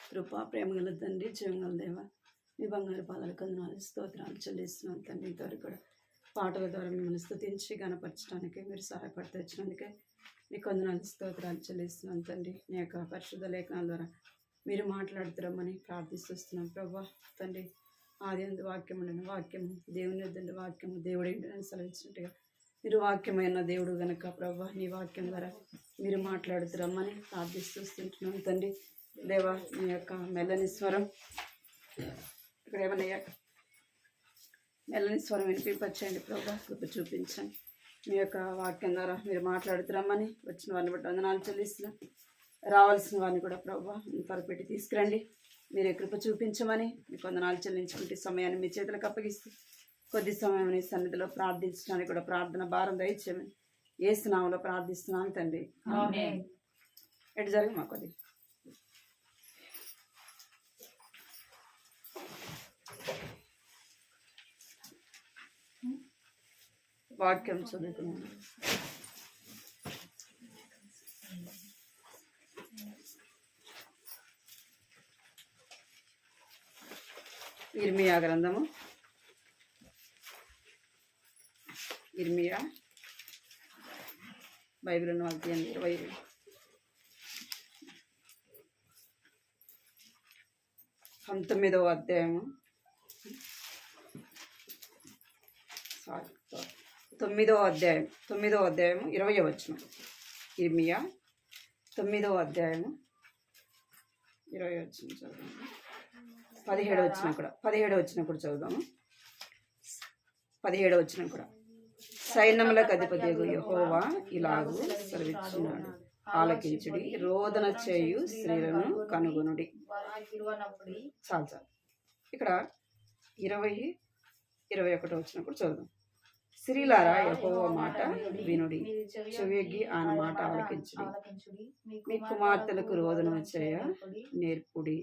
కృపా ప్రేమ గల తండ్రి, జీవంగల దేవ, మీ బంగారు పాదాలకు వందనాలు, స్తోత్రాలు చెల్లిస్తున్నాం తండ్రి. ఇంతవరకు కూడా పాటల ద్వారా మిమ్మల్ని స్తుతించి గణపరచడానికి మీరు సహాయపడుతూ వచ్చినందుకే మీకు వందనాలు, స్తోత్రాలు చెల్లిస్తున్నాం తండ్రి. మీ యొక్క పరిశుద్ధ లేఖనాల ద్వారా మీరు మాట్లాడుతున్నామని ప్రార్థిస్తున్నాం ప్రభా. తండ్రి, ఆది అందు వాక్యం ఉండను, వాక్యము దేవుని వద్దండి, వాక్యము దేవుడేంటని సెలవిచ్చినట్టుగా మీరు వాక్యమైన దేవుడు గనక ప్రభా, నీ వాక్యం ద్వారా మీరు మాట్లాడుతున్నామని ప్రార్థిస్తుంటున్నాం తండ్రి. దేవా, మీ యొక్క మెల్లని స్వరం ఇక్కడ ఏమన్నా మెల్లని స్వరం వినిపించండి ప్రభా, కృప చూపించండి. మీ యొక్క వాక్యం ద్వారా మీరు మాట్లాడుతున్నామని వచ్చిన వారిని బట్టి వందనాలు చెల్లిస్తున్నాం. రావాల్సిన వారిని కూడా ప్రభా త్వరపెట్టి తీసుకురండి. మీరే కృప చూపించమని మీకు వందనాలు చెల్లించుకుంటే సమయాన్ని మీ చేతులకు అప్పగిస్తూ కొద్ది సమయం నీ సన్నిధిలో ప్రార్థించడానికి కూడా ప్రార్థన భారం దయచేయమని యేసు నామములో ప్రార్థిస్తున్నాను తండ్రి. ఎటు జరిగి మా కొద్ది వాక్యం చదువుకున్నాను. ఇర్మియా గ్రంథము, ఇర్మియా బైబిల్ ఉన్న వాళ్ళకి 19వ అధ్యాయము, 9వ అధ్యాయం 20వ వచనం. ఇర్మియా 9వ అధ్యాయము 20వ వచనం చదువుదాము. 17వ వచనం కూడా చదువుదాము. 17వ వచనం కూడా. సైన్యములకు అధిపతియగు యెహోవా ఇలాగు సెలవిచ్చున్నాడు, ఆలకించుడి, రోదన చేయు స్త్రీలను కనుగొనుడి. చాలు. ఇక్కడ 20-21 వచనం కూడా చదువుదాం. స్త్రీలారా, యెహోవా మాట వినుడి, చెవియొగ్గి ఆయన మాట ఆలకించుడి. మీ కుమార్తెలకు రోదన చేయ నేర్పుడి,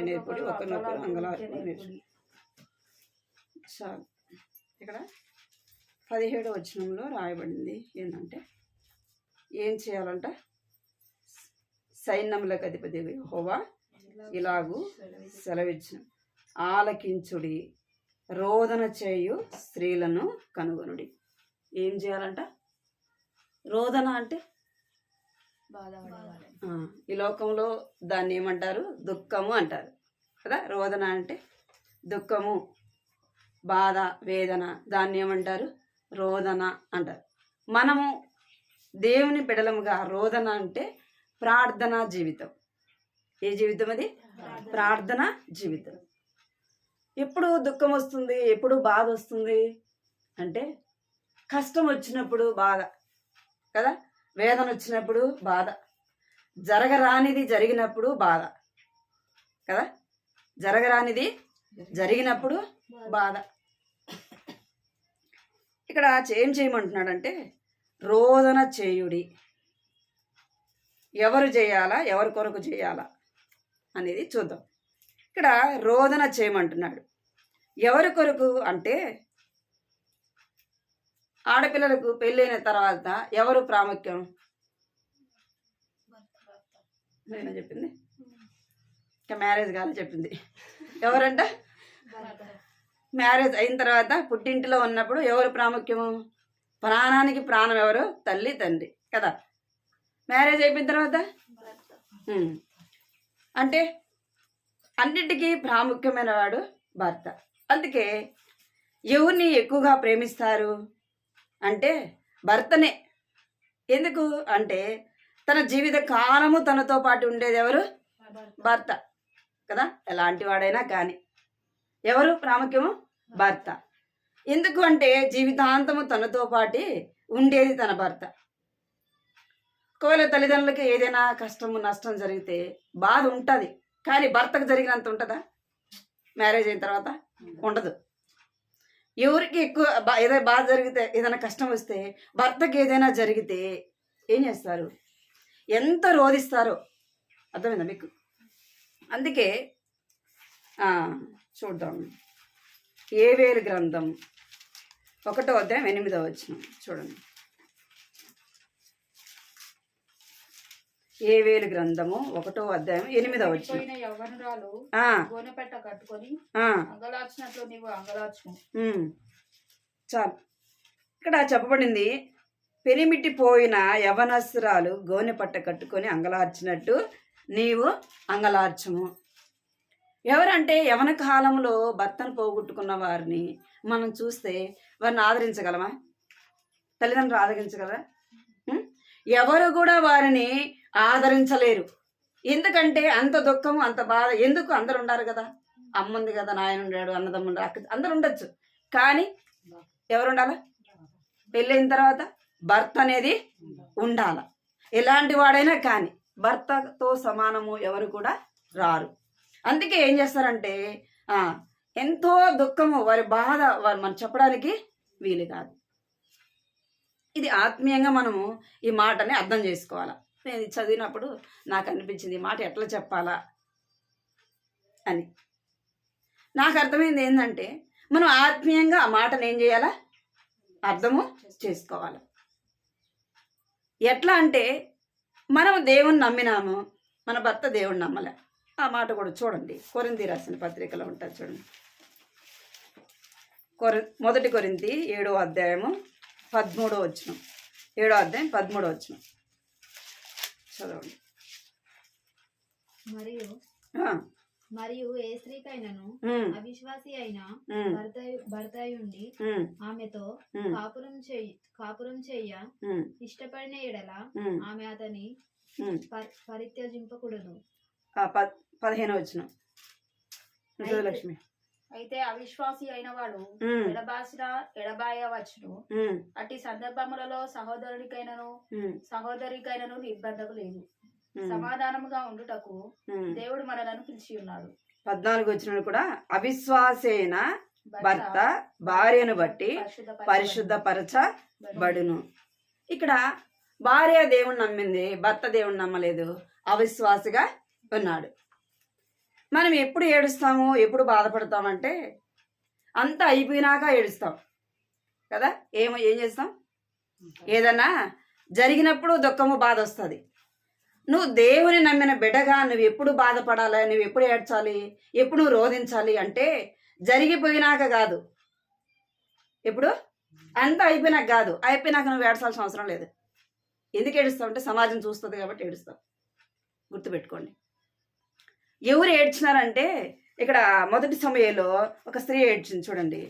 నేర్పుడి, ఒకరినొకరు అంగలార్పుడి నేర్చుడి. చాలు. ఇక్కడ 17వ వచనంలో రాయబడింది ఏంటంటే ఏం చేయాలంట? సైన్యములకు అధిపతి యెహోవా ఇలాగు సెలవిచ్చును, ఆలకించుడి, రోదన చేయు స్త్రీలను కనుగొనుడి. ఏం చేయాలంట? రోదన అంటే ఈ లోకంలో దాన్ని ఏమంటారు? దుఃఖము అంటారు కదా. రోదన అంటే దుఃఖము, బాధ, వేదన, దాన్ని ఏమంటారు? రోదన అంటారు. మనము దేవుని బిడలముగా రోదన అంటే ప్రార్థనా జీవితం. ఏ జీవితం అది? ప్రార్థనా జీవితం. ఎప్పుడు దుఃఖం వస్తుంది, ఎప్పుడు బాధ వస్తుంది అంటే కష్టం వచ్చినప్పుడు బాధ కదా, వేదన వచ్చినప్పుడు బాధ, జరగరానిది జరిగినప్పుడు బాధ కదా, జరగరానిది జరిగినప్పుడు బాధ. ఇక్కడ ఏం చేయమంటున్నాడంటే రోదన చేయుడి. ఎవరు చేయాలా, ఎవరి కొరకు చేయాలా అనేది చూద్దాం. ఇక్కడ రోదన చేయమంటున్నాడు. ఎవరి కొరకు అంటే ఆడపిల్లలకు పెళ్ళైన తర్వాత ఎవరు ప్రాముఖ్యం? నేను చెప్పింది ఇంకా మ్యారేజ్ కాలే చెప్పింది. ఎవరంట? మ్యారేజ్ అయిన తర్వాత పుట్టింటిలో ఉన్నప్పుడు ఎవరు ప్రాముఖ్యము? ప్రాణానికి ప్రాణం ఎవరు? తల్లి, తండ్రి కదా. మ్యారేజ్ అయిపోయిన తర్వాత అంటే అన్నిటికీ ప్రాముఖ్యమైన వాడు భర్త. అందుకే ఎవరిని ఎక్కువగా ప్రేమిస్తారు అంటే భర్తనే. ఎందుకు అంటే తన జీవిత కాలము తనతో పాటు ఉండేది ఎవరు? భర్త కదా. ఎలాంటి వాడైనా కానీ ఎవరు ప్రాముఖ్యము? భర్త. ఎందుకు అంటే జీవితాంతము తనతో పాటు ఉండేది తన భర్త. ఒకవేళ తల్లిదండ్రులకి ఏదైనా కష్టము, నష్టం జరిగితే బాధ ఉంటుంది, కానీ భర్తకు జరిగినంత ఉంటుందా? మ్యారేజ్ అయిన తర్వాత ఉండదు. ఎవరికి ఎక్కువ ఏదైనా బాధ జరిగితే, ఏదైనా కష్టం వస్తే, భర్తకి ఏదైనా జరిగితే ఏం చేస్తారు? ఎంత రోధిస్తారో. అర్థమైందా మీకు? అందుకే చూద్దాం. యోవేలు గ్రంథం 1వ అధ్యాయం 8వ వచనం చూడండి. ఏవేలు గ్రంథము 1వ అధ్యాయం 8వ వచనం. పోయిన యవ్వనురాలు గోనెపట్ట కట్టుకొని అంగలార్చినట్లు నీవు అంగలార్చుము. చాలు. ఇక్కడ చెప్పబడింది, పెనిమిట్టిపోయిన యవనస్తురాలు గోనె పట్ట కట్టుకొని అంగలార్చినట్టు నీవు అంగలార్చము. ఎవరంటే యవన కాలంలో భర్తను పోగొట్టుకున్న వారిని మనం చూస్తే వారిని ఆదరించగలమా? తల్లిదండ్రులు ఆదరించగలరా? ఎవరు కూడా వారిని ఆదరించలేరు. ఎందుకంటే అంత దుఃఖము, అంత బాధ. ఎందుకు? అందరు ఉండారు కదా, అమ్మ ఉంది కదా, నాయన ఉండాడు, అన్నదమ్ముడు, అక్క, అందరు ఉండొచ్చు. కానీ ఎవరు ఉండాలా? పెళ్ళైన తర్వాత భర్త అనేది ఉండాల. ఎలాంటి వాడైనా కానీ భర్తతో సమానము ఎవరు కూడా రారు. అందుకే ఏం చేస్తారంటే ఎంతో దుఃఖము, వారి బాధ వారు మనం చెప్పడానికి వీలు కాదు. ఇది ఆత్మీయంగా మనము ఈ మాటని అర్థం చేసుకోవాలా. నేను ఇది చదివినప్పుడు నాకు అనిపించింది, ఈ మాట ఎట్లా చెప్పాలా అని. నాకు అర్థమైంది ఏంటంటే, మనం ఆత్మీయంగా ఆ మాటను ఏం చేయాలా? అర్థము చేసుకోవాలి. ఎట్లా అంటే, మనం దేవుణ్ణి నమ్మినాము, మన భర్త దేవుణ్ణి నమ్మలే. ఆ మాట కూడా చూడండి, కొరింథీ రాసిన పత్రికలో ఉంటుంది చూడండి. 1 కొరింథీ 7వ అధ్యాయము 13వ వచనం. 7వ అధ్యాయం 13వ వచనం చదవండి. మరియు ఏ స్త్రీకైనను అవిశ్వాసి అయిన భర్త ఉండి ఆమెతో కాపురం చెయ్య ఇష్టపడిన ఎడల ఆమె అతని పరిత్యజింపకూడదు. 15వ వచనం లక్ష్మి. అయితే అవిశ్వాసి అయిన వాడు ఎడబాయవచ్చును. అట్టి సందర్భములలో సహోదరికైనను నిర్బంధకు లేదు. సమాధానముగా ఉండుటకు దేవుడు మనలను పిలిచి ఉన్నాడు. 14వ వచనం కూడా, అవిశ్వాసైన భర్త భార్యను బట్టి పరిశుద్ధపరచబడును. ఇక్కడ భార్య దేవుణ్ణి నమ్మింది, భర్త దేవుణ్ణి నమ్మలేదు, అవిశ్వాసిగా ఉన్నాడు. మనం ఎప్పుడు ఏడుస్తాము, ఎప్పుడు బాధపడతామంటే అంతా అయిపోయినాక ఏడుస్తాం కదా. ఏం చేస్తాం? ఏదన్నా జరిగినప్పుడు దుఃఖము, బాధ వస్తుంది. నువ్వు దేవుని నమ్మిన బిడ్డగా నువ్వు ఎప్పుడు బాధపడాలి, నువ్వు ఎప్పుడు ఏడ్చాలి, ఎప్పుడు నువ్వు రోధించాలి అంటే జరిగిపోయినాక కాదు. ఎప్పుడు? అంతా అయిపోయినాక కాదు. అయిపోయినాక నువ్వు ఏడ్చాల్సిన అవసరం లేదు. ఎందుకు ఏడుస్తావు అంటే సమాజం చూస్తుంది కాబట్టి ఏడుస్తావు. గుర్తుపెట్టుకోండి. ఎవరు ఏడ్చినారంటే, ఇక్కడ 1 సమూయేలులో ఒక స్త్రీ ఏడ్చింది చూడండి.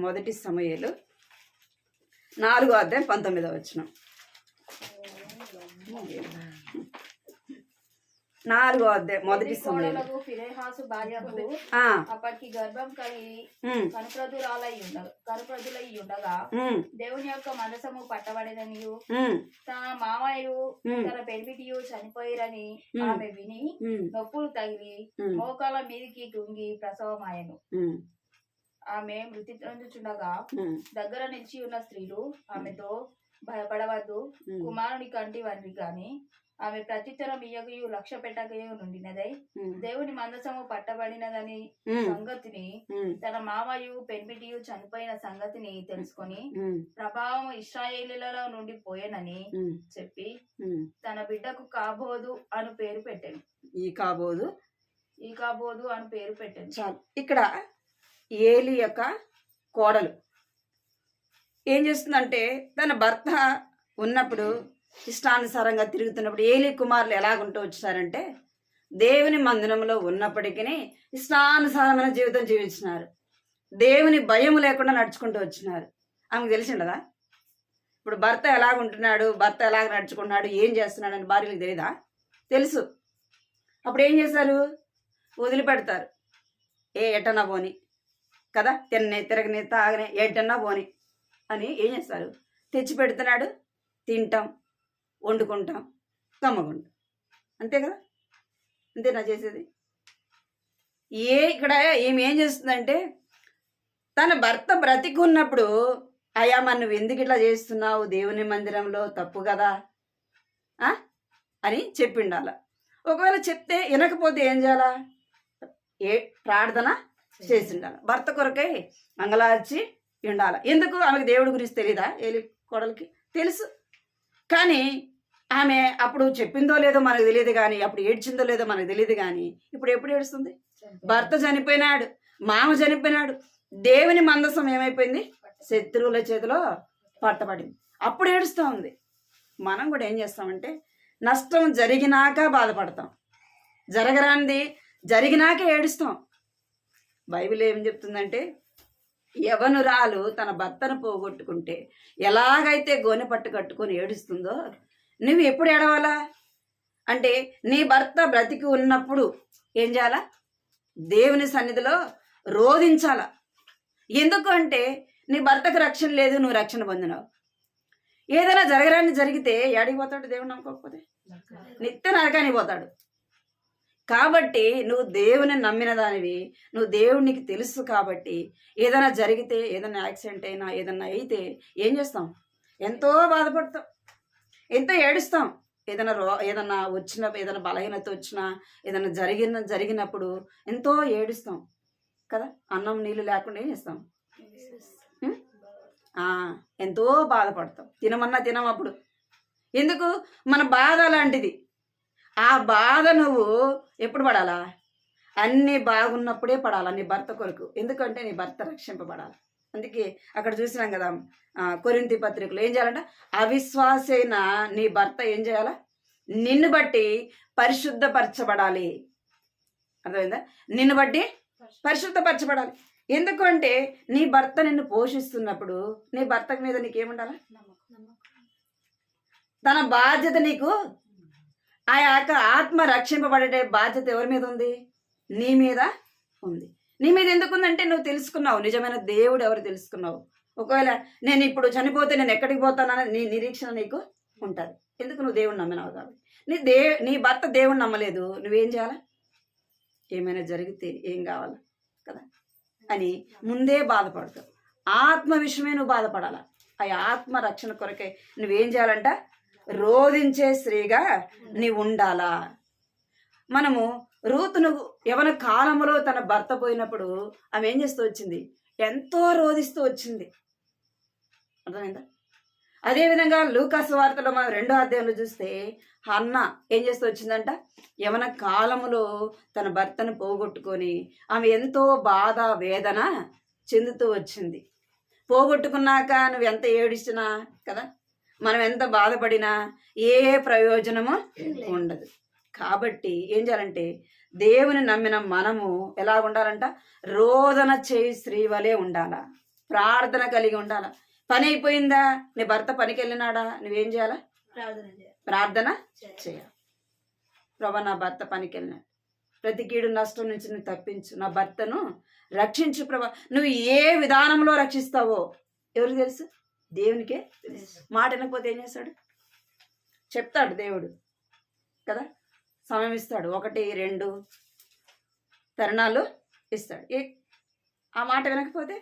1 సమూయేలు 4వ అధ్యాయం 19వ వచనం. 4వ అధ్యాయం 1 సమూయేలు. ఫినెహాసు భార్యకు అప్పటికి గర్భం కలిగి కనుప్రదులై ఉండగా దేవుని యొక్క మనసము పట్టబడిననియు తన మామయ్యు తన పెనిమిటియు చనిపోయిరని ఆమె విని నొప్పులు తగిలి మోకాల మీదికి కుంగి ప్రసవమాయను. ఆమె మృతి నొందుచుండగా దగ్గర నిలిచి ఉన్న స్త్రీలు ఆమెతో, భయపడవద్దు, కుమారుని కంటివని గాని ఆమె ప్రత్యుత్తరం ఇయ్యకయు లక్ష్య పెట్టకయు నుండినదై దేవుని మందసము పట్టబడినదని సంగతిని, తన మామయు పెన్మిటియు చనిపోయిన సంగతిని తెలుసుకొని ప్రభావం ఇశ్రాయేలీలలో నుండి పోయేనని చెప్పి తన బిడ్డకు కాబోదు అను పేరు పెట్టాను. ఈ కాబోదు అను పేరు పెట్టాను. చాలు. ఇక్కడ ఏలి యొక్క కోడలు ఏం చేస్తుందంటే, తన భర్త ఉన్నప్పుడు ఇష్టానుసారంగా తిరుగుతున్నప్పుడు ఏలి కుమారులు ఎలాగుంటూ వచ్చారంటే, దేవుని మందిరంలో ఉన్నప్పటికీ ఇష్టానుసారమైన జీవితం జీవించినారు. దేవుని భయం లేకుండా నడుచుకుంటూ వచ్చినారు. ఆమెకు తెలిసిండదా? ఇప్పుడు భర్త ఎలాగుంటున్నాడు, భర్త ఎలాగ నడుచుకుంటున్నాడు, ఏం చేస్తున్నాడు అని భార్యలకు తెలియదా? తెలుసు. అప్పుడు ఏం చేశారు? వదిలిపెడతారు. ఎటన్నా పోని కదా, తిరగని తాగని ఎటన్నా పోని అని ఏం చేస్తారు? తెచ్చి పెడుతున్నాడు, తింటాం, వండుకుంటాం, కమ్మగుంటాం. అంతే కదా? అంతేనా చేసేది? ఇక్కడ ఏం చేస్తుందంటే, తన భర్త బ్రతికున్నప్పుడు, అయ్యా మరి నువ్వు ఎందుకు ఇట్లా చేస్తున్నావు, దేవుని మందిరంలో తప్పు కదా అని చెప్పిండాల. ఒకవేళ చెప్తే వినకపోతే ఏం చేయాలా? ప్రార్థన చేసి ఉండాలి. భర్త కొరకై అంగలార్చి ఉండాలి. ఎందుకు? ఆమెకు దేవుడి గురించి తెలీదా? ఏలి కోడలికి తెలుసు. కానీ ఆమె అప్పుడు చెప్పిందో లేదో మనకు తెలియదు కానీ, అప్పుడు ఏడ్చిందో లేదో మనకు తెలియదు కానీ, ఇప్పుడు ఎప్పుడు ఏడుస్తుంది? భర్త చనిపోయినాడు, మామ చనిపోయినాడు, దేవుని మందసం ఏమైపోయింది? శత్రువుల చేతిలో పట్టబడింది. అప్పుడు ఏడుస్తూ ఉంది. మనం కూడా ఏం చేస్తామంటే నష్టం జరిగినాక బాధపడతాం, జరగరానిది జరిగినాక ఏడుస్తాం. బైబిల్ ఏం చెప్తుందంటే, యవనురాలు తన భర్తను పోగొట్టుకుంటే ఎలాగైతే గోనె పట్టు కట్టుకొని ఏడుస్తుందో, నువ్వు ఎప్పుడు ఏడవాలా అంటే నీ భర్త బ్రతికి ఉన్నప్పుడు ఏం చేయాలా? దేవుని సన్నిధిలో రోధించాలా. ఎందుకు అంటే నీ భర్తకు రక్షణ లేదు, నువ్వు రక్షణ పొందినావు. ఏదైనా జరగరాని జరిగితే ఏడికి పోతాడు? దేవుని నమ్మకపోతే నిత్య నరకానికి పోతాడు. కాబట్టి నువ్వు దేవుని నమ్మిన దానివి, నువ్వు దేవునికి తెలుసు. కాబట్టి ఏదైనా జరిగితే, ఏదైనా యాక్సిడెంట్ అయినా, ఏదైనా అయితే ఏం చేస్తాం? ఎంతో బాధపడతాం, ఎంతో ఏడుస్తాం. ఏదైనా వచ్చిన, ఏదైనా బలహీనత వచ్చినా, ఏదైనా జరిగినప్పుడు ఎంతో ఏడుస్తాం కదా. అన్నం నీళ్ళు లేకుండా ఏం చేస్తాం? ఎంతో బాధపడతాం. తినమన్నా తినం అప్పుడు. ఎందుకు? మన బాధ అలాంటిది. ఆ బాధ నువ్వు ఎప్పుడు పడాలా? అన్నీ బాగున్నప్పుడే పడాలా నీ భర్త కొరకు. ఎందుకంటే నీ భర్త రక్షింపబడాలి. అందుకే అక్కడ చూసినాం కదా, కొరింథీ పత్రికలో ఏం చేయాలంట? అవిశ్వాసైన నీ భర్త ఏం చేయాలా? నిన్ను బట్టి పరిశుద్ధపరచబడాలి. అర్థమైందా? నిన్ను బట్టి పరిశుద్ధపరచబడాలి. ఎందుకంటే నీ భర్త నిన్ను పోషిస్తున్నప్పుడు నీ భర్త మీద నీకేముండాలా? తన బాధ్యత నీకు, ఆ యొక్క ఆత్మ రక్షింపబడే బాధ్యత ఎవరి మీద ఉంది? నీ మీద ఉంది. నీ మీద ఎందుకుందంటే నువ్వు తెలుసుకున్నావు నిజమైన దేవుడు ఎవరు తెలుసుకున్నావు. ఒకవేళ నేను ఇప్పుడు చనిపోతే నేను ఎక్కడికి పోతానని నీ నిరీక్షణ నీకు ఉంటుంది. ఎందుకు? నువ్వు దేవుడు నమ్మినావు కాబట్టి. నీ భర్త దేవుడు నమ్మలేదు, నువ్వేం చేయాలా? ఏమైనా జరిగితే ఏం కావాలా కదా అని ముందే బాధపడతావు. ఆత్మ విషయమే నువ్వు బాధపడాలా. ఆ ఆత్మ రక్షణ కొరకే నువ్వేం చేయాలంట? రోధించే స్త్రీగా నీవు ఉండాలా. మనము రూతును యవన కాలంలో తన భర్త పోయినప్పుడు ఆమె ఏం చేస్తూ వచ్చింది? ఎంతో రోధిస్తూ వచ్చింది. అర్థమైందా? అదేవిధంగా లూకాసు వార్తలో మనం 2వ అధ్యాయంలో చూస్తే హన్న ఏం చేస్తూ వచ్చిందంట? యవన కాలములో తన భర్తను పోగొట్టుకొని ఆమె ఎంతో బాధ వేదన చెందుతూ వచ్చింది. పోగొట్టుకున్నాక నువ్వు ఎంత ఏడిచినా కదా, మనం ఎంత బాధపడినా ఏ ప్రయోజనము ఉండదు. కాబట్టి ఏం చేయాలంటే దేవుని నమ్మిన మనము ఎలా ఉండాలంట? రోదన చేయి స్త్రీ వలె ఉండాలా, ప్రార్థన కలిగి ఉండాలా. పని అయిపోయిందా? నీ భర్త పనికి వెళ్ళినాడా? నువ్వేం చేయాలా? ప్రార్థన చేయాలి. ప్రభా, నా భర్త పనికి వెళ్ళినాడు, ప్రతి కీడు నష్టం నుంచి నువ్వు తప్పించు, నా భర్తను రక్షించు ప్రభా. నువ్వు ఏ విధానంలో రక్షిస్తావో ఎవరికి తెలుసు? దేవునికే తెలుసు. మాట వినకపోతే ఏం చేస్తాడు? చెప్తాడు దేవుడు కదా, సమయం ఇస్తాడు, 1, 2 తరుణాలు ఇస్తాడు. ఆ మాట వినకపోతే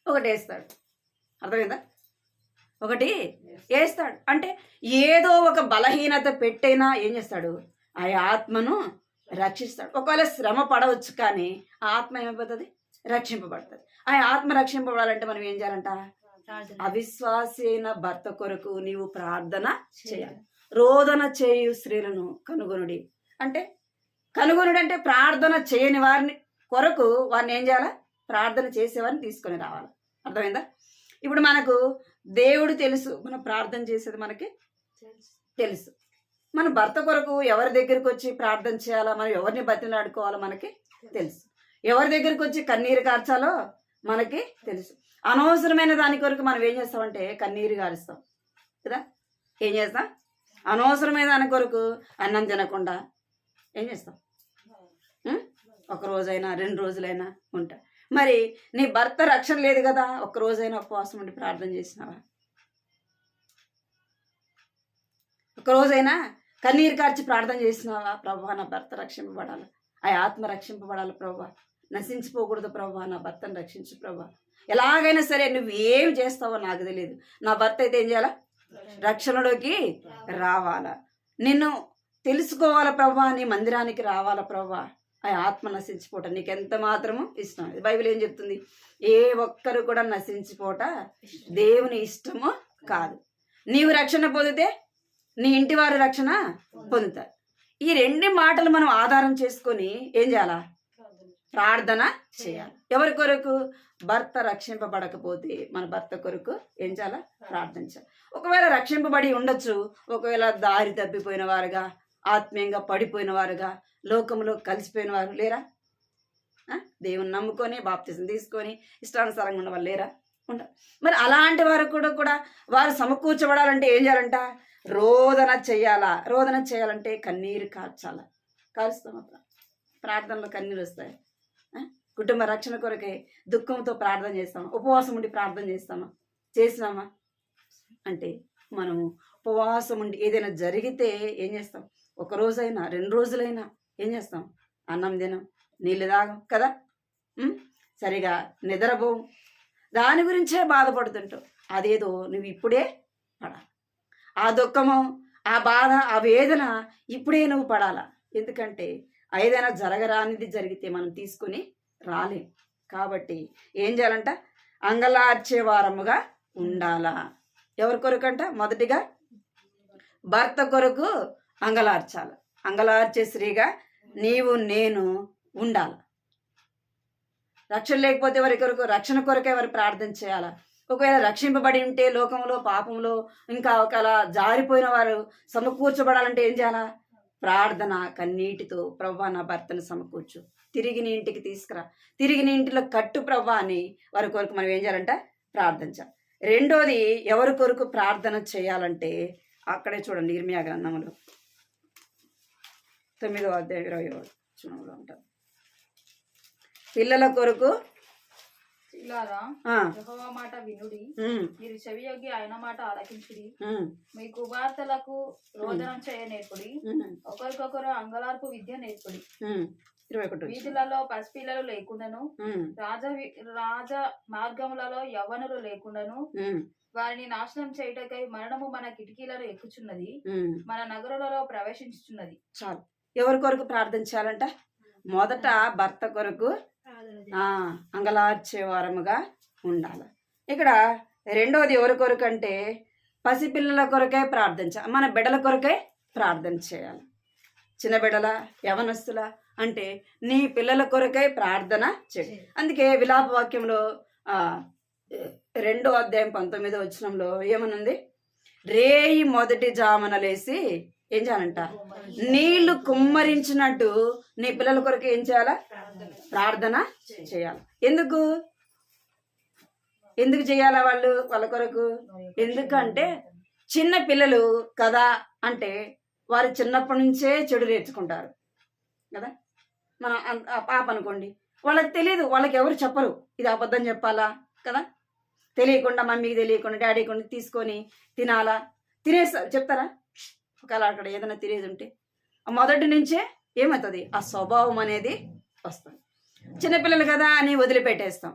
ఒకటి వేస్తాడు. అర్థమైందా? ఒకటి వేస్తాడు అంటే ఏదో ఒక బలహీనత పెట్టైనా ఏం చేస్తాడు? ఆ ఆత్మను రక్షిస్తాడు. ఒకవేళ శ్రమ పడవచ్చు కానీ ఆ ఆత్మ ఏమైపోతుంది? రక్షింపబడుతుంది. ఆ ఆత్మ రక్షింపబడాలంటే మనం ఏం చేయాలంట? అవిశ్వాసైన భర్త కొరకు నీవు ప్రార్థన చేయాలి. రోదన చేయు స్త్రీలను కనుగొనుడి అంటే, కనుగొనుడు అంటే ప్రార్థన చేయని వారిని కొరకు వారిని ఏం చేయాలా? ప్రార్థన చేసేవారిని తీసుకొని రావాలి. అర్థమైందా? ఇప్పుడు మనకు దేవుడు తెలుసు, మనం ప్రార్థన చేసేది మనకి తెలుసు. మన భర్త కొరకు ఎవరి దగ్గరికి వచ్చి ప్రార్థన చేయాలా, మనం ఎవరిని బతిలాడుకోవాలో మనకి తెలుసు. ఎవరి దగ్గరికి వచ్చి కన్నీరు కార్చాలో మనకి తెలుసు. అనవసరమైన దాని కొరకు మనం ఏం చేస్తామంటే కన్నీరు గారుస్తాం కదా. ఏం చేస్తాం? అనవసరమైన దాని కొరకు అన్నం తినకుండా ఏం చేస్తాం? 1 రోజైనా 2 రోజులైనా ఉంటా. మరి నీ భర్త రక్షణ లేదు కదా, 1 రోజైనా ఉపవాసం ఉండి ప్రార్థన చేసినావా? 1 రోజైనా కన్నీరు కార్చి ప్రార్థన చేసినావా? ప్రభా, నా భర్త రక్షింపబడాలి, ఆ ఆత్మ రక్షింపబడాలి ప్రభా, నశించిపోకూడదు ప్రభా, నా భర్తను రక్షించు ప్రభా. ఎలాగైనా సరే నువ్వు ఏం చేస్తావో నాకు తెలియదు, నా భర్త అయితే ఏం చేయాలా? రక్షణలోకి రావాలా, నిన్ను తెలుసుకోవాలా ప్రభా, నీ మందిరానికి రావాలా ప్రభా. ఆ ఆత్మ నశించిపోట నీకు ఎంత మాత్రము ఇష్టం. బైబిల్ ఏం చెప్తుంది? ఏ ఒక్కరు కూడా నశించిపోట దేవుని ఇష్టము కాదు. నీవు రక్షణ పొందితే నీ ఇంటి వారి రక్షణ పొందుతారు. ఈ రెండు మాటలు మనం ఆధారం చేసుకొని ఏం చేయాలా? ప్రార్థన చేయాలి. ఎవరి కొరకు? భర్త రక్షింపబడకపోతే మన భర్త కొరకు ఏం చేయాలా? ప్రార్థించాలి. ఒకవేళ రక్షింపబడి ఉండొచ్చు, ఒకవేళ దారి తప్పిపోయిన వారుగా, ఆత్మీయంగా పడిపోయిన వారుగా, లోకంలో కలిసిపోయిన వారు లేరా? దేవుని నమ్ముకొని బాప్తిజం తీసుకొని ఇష్టానుసారంగా ఉన్న వాళ్ళు లేరా? ఉండరు. మరి అలాంటి వారు కూడా వారు సమకూర్చబడాలంటే ఏం చేయాలంట? రోదన చెయ్యాలా. రోదన చేయాలంటే కన్నీరు కార్చాలా. కాలుస్తామా? ప్రార్థనలో కన్నీరు వస్తాయి. కుటుంబ రక్షణ కొరకే దుఃఖంతో ప్రార్థన చేస్తామా? ఉపవాసం ఉండి ప్రార్థన చేసినామా? అంటే మనము ఉపవాసం ఉండి ఏదైనా జరిగితే ఏం చేస్తాం? 1 రోజైనా 2 రోజులైనా ఏం చేస్తాం? అన్నం తినం, నీళ్ళు తాగం కదా, సరిగా నిద్రపోం. దాని గురించే బాధపడుతుంటావు. అదేదో నువ్వు ఇప్పుడే పడాలి. ఆ దుఃఖము, ఆ బాధ, ఆ వేదన ఇప్పుడే నువ్వు పడాలా. ఎందుకంటే ఏదైనా జరగరానిది జరిగితే మనం తీసుకుని రాలేం. కాబట్టి ఏం చేయాలంట? అంగలార్చే వారముగా ఉండాలా. ఎవరి కొరకంట? మొదటిగా భర్త కొరకు అంగలార్చాలి. అంగలార్చే స్త్రీగా నీవు నేను ఉండాలి. రక్షణ లేకపోతే ఎవరి కొరకు? రక్షణ కొరకే ఎవరు ప్రార్థన చేయాలా. ఒకవేళ రక్షింపబడి ఉంటే లోకంలో పాపంలో ఇంకా ఒకలా జారిపోయిన వారు సమకూర్చబడాలంటే ఏం చేయాలా? ప్రార్థన కన్నీటితో, ప్రభువా నా భర్తను సమకూర్చు, తిరిగి నీ ఇంటికి తీసుకురా, తిరిగి నీ ఇంటిలో కట్టు ప్రభువా అని వారి కొరకు మనం ఏం చేయాలంట? ప్రార్థించాలి. రెండోది ఎవరి కొరకు ప్రార్థన చేయాలంటే అక్కడే చూడండి, ఇర్మియా గ్రంథంలో 9వ అధ్యాయం 27 ఉంటారు. పిల్లల కొరకు యెహోవా మాట వినుడి, మీరు చెవియొగ్గి ఆయన మాట ఆలకించుడి. మీ కుమార్తెలకు రోదనం చేయ నేర్పుడి, ఒకరికొకరు అంగలార్పు విద్య నేర్పుడి. 21 వీధులలో పసిపిల్లలు లేకుండాను, రాజ మార్గములలో యవ్వనులు లేకుండాను, వారిని నాశనం చేయుటకై మరణము మన కిటికీలను ఎక్కుచున్నది, మన నగరులలో ప్రవేశించుచున్నది. చాలు. ఎవరి కొరకు ప్రార్థించాలంట? మొదట భర్త కొరకు అంగలార్చే వారముగా ఉండాలి. ఇక్కడ రెండోది ఎవరి కొరకు అంటే పసిపిల్లల కొరకే ప్రార్థించాలి. మన బిడ్డల కొరకే ప్రార్థన చేయాలి. చిన్న బిడ్డల, యవనస్తుల అంటే నీ పిల్లల కొరకే ప్రార్థన చేయాలి. అందుకే విలాప వాక్యంలో 2వ అధ్యాయం 19వ వచనంలో ఏమనుంది? రేయి మొదటి జామున లేసి ఏం చేయాలంట? నీళ్లు కుమ్మరించినట్టు నీ పిల్లల కొరకు ఏం చేయాలా? ప్రార్థన చేయాలి. ఎందుకు చేయాలా వాళ్ళ కొరకు? ఎందుకంటే చిన్న పిల్లలు కదా, అంటే వారు చిన్నప్పటి నుంచే చెడు నేర్చుకుంటారు కదా. మన పాప అనుకోండి, వాళ్ళకి తెలియదు, వాళ్ళకి ఎవరు చెప్పరు ఇది అబద్ధం చెప్పాలా కదా. తెలియకుండా మమ్మీకి తెలియకుండా డాడీకి తీసుకొని తినాలా, తినేస్తారు, చెప్తారా? ఒకవేళ అక్కడ ఏదైనా తినేది ఉంటే మొదటి నుంచే ఏమవుతుంది? ఆ స్వభావం అనేది వస్తుంది. చిన్నపిల్లలు కదా అని వదిలిపెట్టేస్తాం.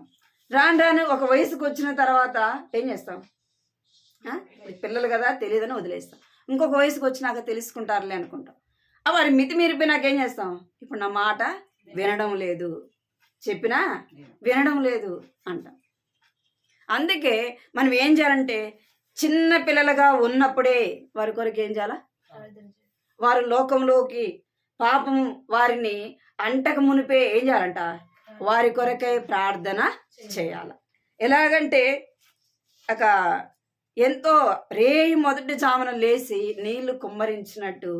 రాను ఒక వయసుకు వచ్చిన తర్వాత ఏం చేస్తాం? పిల్లలు కదా తెలియదని వదిలేస్తాం. ఇంకొక వయసుకు వచ్చినాక తెలుసుకుంటారులే అనుకుంటాం. వారి మితి మీరిపోయినాక ఏం చేస్తాం? ఇప్పుడు నా మాట వినడం లేదు, చెప్పినా వినడం లేదు అంటాం. అందుకే మనం ఏం చేయాలంటే చిన్న పిల్లలుగా ఉన్నప్పుడే వారి కొరకు ఏం చేయాలా? వారు లోకంలోకి పాపం వారిని అంటక మునిపే ఏం చేయాలంట? వారి కొరకే ప్రార్థన చేయాల. ఎలాగంటే ఎంతో రేయి మొదటి జామున లేచి నీళ్లు కుమ్మరించినట్టు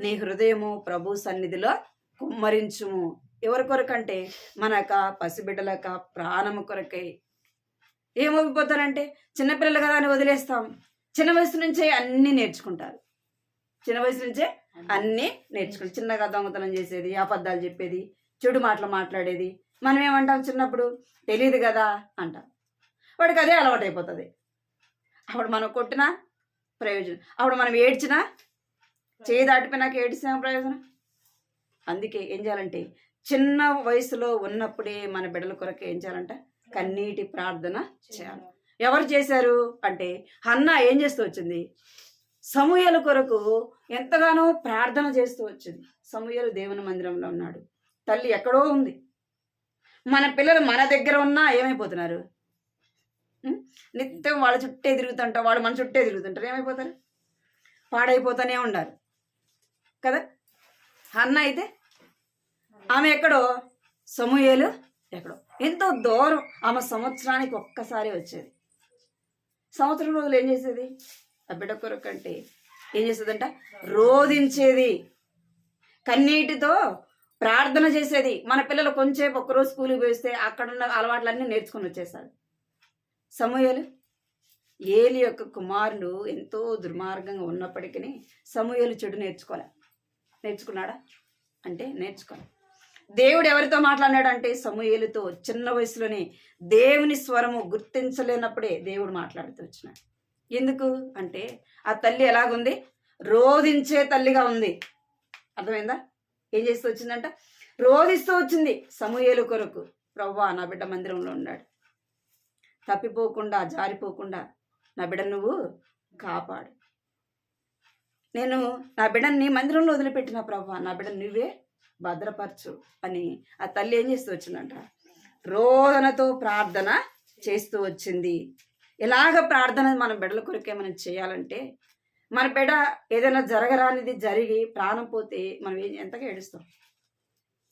నీ హృదయము ప్రభు సన్నిధిలో కుమ్మరించుము. ఎవరి కొరకంటే మనక పసిబిడ్డలక ప్రాణము కొరకై. ఏమైపోతారంటే చిన్నపిల్లలు కదా అని వదిలేస్తాం. చిన్న వయసు నుంచే అన్నీ నేర్చుకుంటారు. చిన్నగా దొంగతనం చేసేది, అబద్ధాలు చెప్పేది, చెడు మాటలు మాట్లాడేది. మనం ఏమంటాం? చిన్నప్పుడు తెలియదు కదా అంటాం. వాడికి అదే అలవాటు అయిపోతుంది. అప్పుడు మనం కొట్టినా ప్రయోజనం, అప్పుడు మనం ఏడ్చినా, చేయి దాటిపోయినాక ఏడ్చినా ప్రయోజనం. అందుకే ఏం చేయాలంటే చిన్న వయసులో ఉన్నప్పుడే మన బిడ్డల కొరకు ఏం చేయాలంట? కన్నీటి ప్రార్థన చేయాలి. ఎవరు చేశారు అంటే హన్నా ఏం చేస్తూ వచ్చింది? సమూయేలు కొరకు ఎంతగానో ప్రార్థన చేస్తూ వచ్చింది. సమూయేలు దేవుని మందిరంలో ఉన్నాడు, తల్లి ఎక్కడో ఉంది. మన పిల్లలు మన దగ్గర ఉన్నా ఏమైపోతున్నారు? నిత్యం వాళ్ళ చుట్టే తిరుగుతుంటారు, వాడు మన చుట్టే తిరుగుతుంటారు. ఏమైపోతారు? పాడైపోతూనే ఉండారు కదా. హన్న అయితే ఆమె ఎక్కడో, సమూయేలు ఎక్కడో, ఎంతో దూరం. ఆమె సంవత్సరానికి ఒక్కసారి వచ్చేది. సంవత్సరం రోజులు ఏం చేసేది? ఆ బిడ్డ కొరకు అంటే ఏం చేసేదంట? రోధించేది, కన్నీటితో ప్రార్థన చేసేది. మన పిల్లలు కొంచెంసేపు ఒక్కరోజు స్కూల్కి పోయిస్తే అక్కడున్న అలవాట్లన్నీ నేర్చుకుని వచ్చేసాడు. సమూయేలు ఏలి యొక్క కుమారుడు ఎంతో దుర్మార్గంగా ఉన్నప్పటికీ సమూయేలు చెడు నేర్చుకున్నాడా అంటే నేర్చుకోవాలి. దేవుడు ఎవరితో మాట్లాడినాడంటే సమూయేలుతో. చిన్న వయసులోనే దేవుని స్వరము గుర్తించలేనప్పుడే దేవుడు మాట్లాడుతూ వచ్చినాడు. ఎందుకు అంటే ఆ తల్లి ఎలాగుంది? రోధించే తల్లిగా ఉంది. అర్థమైందా? ఏం చేస్తూ వచ్చిందంట? రోధిస్తూ వచ్చింది సమూయేలు కొరకు. ప్రవ్వా, నా బిడ్డ మందిరంలో ఉన్నాడు, తప్పిపోకుండా జారిపోకుండా నా బిడ్డ నువ్వు కాపాడు. నేను నా బిడ్డని నీ మందిరంలో వదిలిపెట్టిన ప్రవ్వా, నా బిడ్డ నువ్వే భద్రపరచు అని ఆ తల్లి ఏం చేస్తూ వచ్చిందంట? రోదనతో ప్రార్థన చేస్తూ వచ్చింది. ఇలాగ ప్రార్థన మన బిడ్డల కొరకే మనం చేయాలంటే, మన బిడ్డ ఏదైనా జరగరానిది జరిగి ప్రాణం పోతే మనం ఎంతగా ఏడుస్తాం?